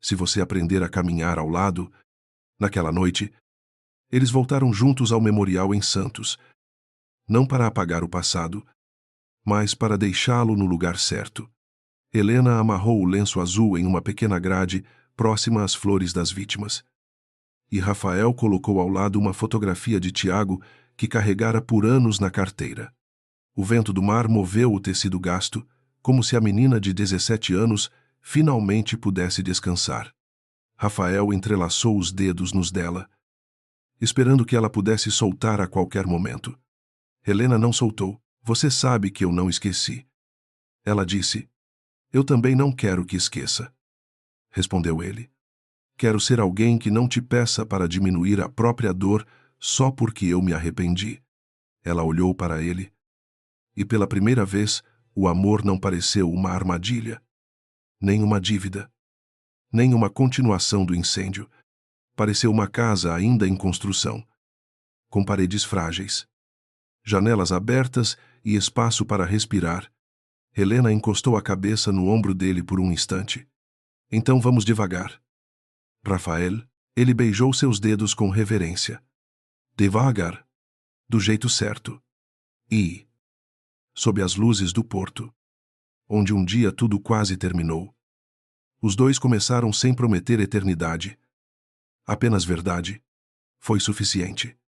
Se você aprender a caminhar ao lado. Naquela noite, eles voltaram juntos ao memorial em Santos, não para apagar o passado, mas para deixá-lo no lugar certo. Helena amarrou o lenço azul em uma pequena grade próxima às flores das vítimas. E Rafael colocou ao lado uma fotografia de Tiago que carregara por anos na carteira. O vento do mar moveu o tecido gasto, como se a menina de 17 anos finalmente pudesse descansar. Rafael entrelaçou os dedos nos dela, esperando que ela pudesse soltar a qualquer momento. Helena não soltou. Você sabe que eu não esqueci. Ela disse. Eu também não quero que esqueça. Respondeu ele. Quero ser alguém que não te peça para diminuir a própria dor só porque eu me arrependi. Ela olhou para ele. E pela primeira vez, o amor não pareceu uma armadilha, nem uma dívida, nem uma continuação do incêndio. Pareceu uma casa ainda em construção, com paredes frágeis, janelas abertas e espaço para respirar. Helena encostou a cabeça no ombro dele por um instante. Então vamos devagar. Rafael, ele beijou seus dedos com reverência. Devagar. Do jeito certo. E, sob as luzes do porto, onde um dia tudo quase terminou, os dois começaram sem prometer eternidade. Apenas verdade. Foi suficiente.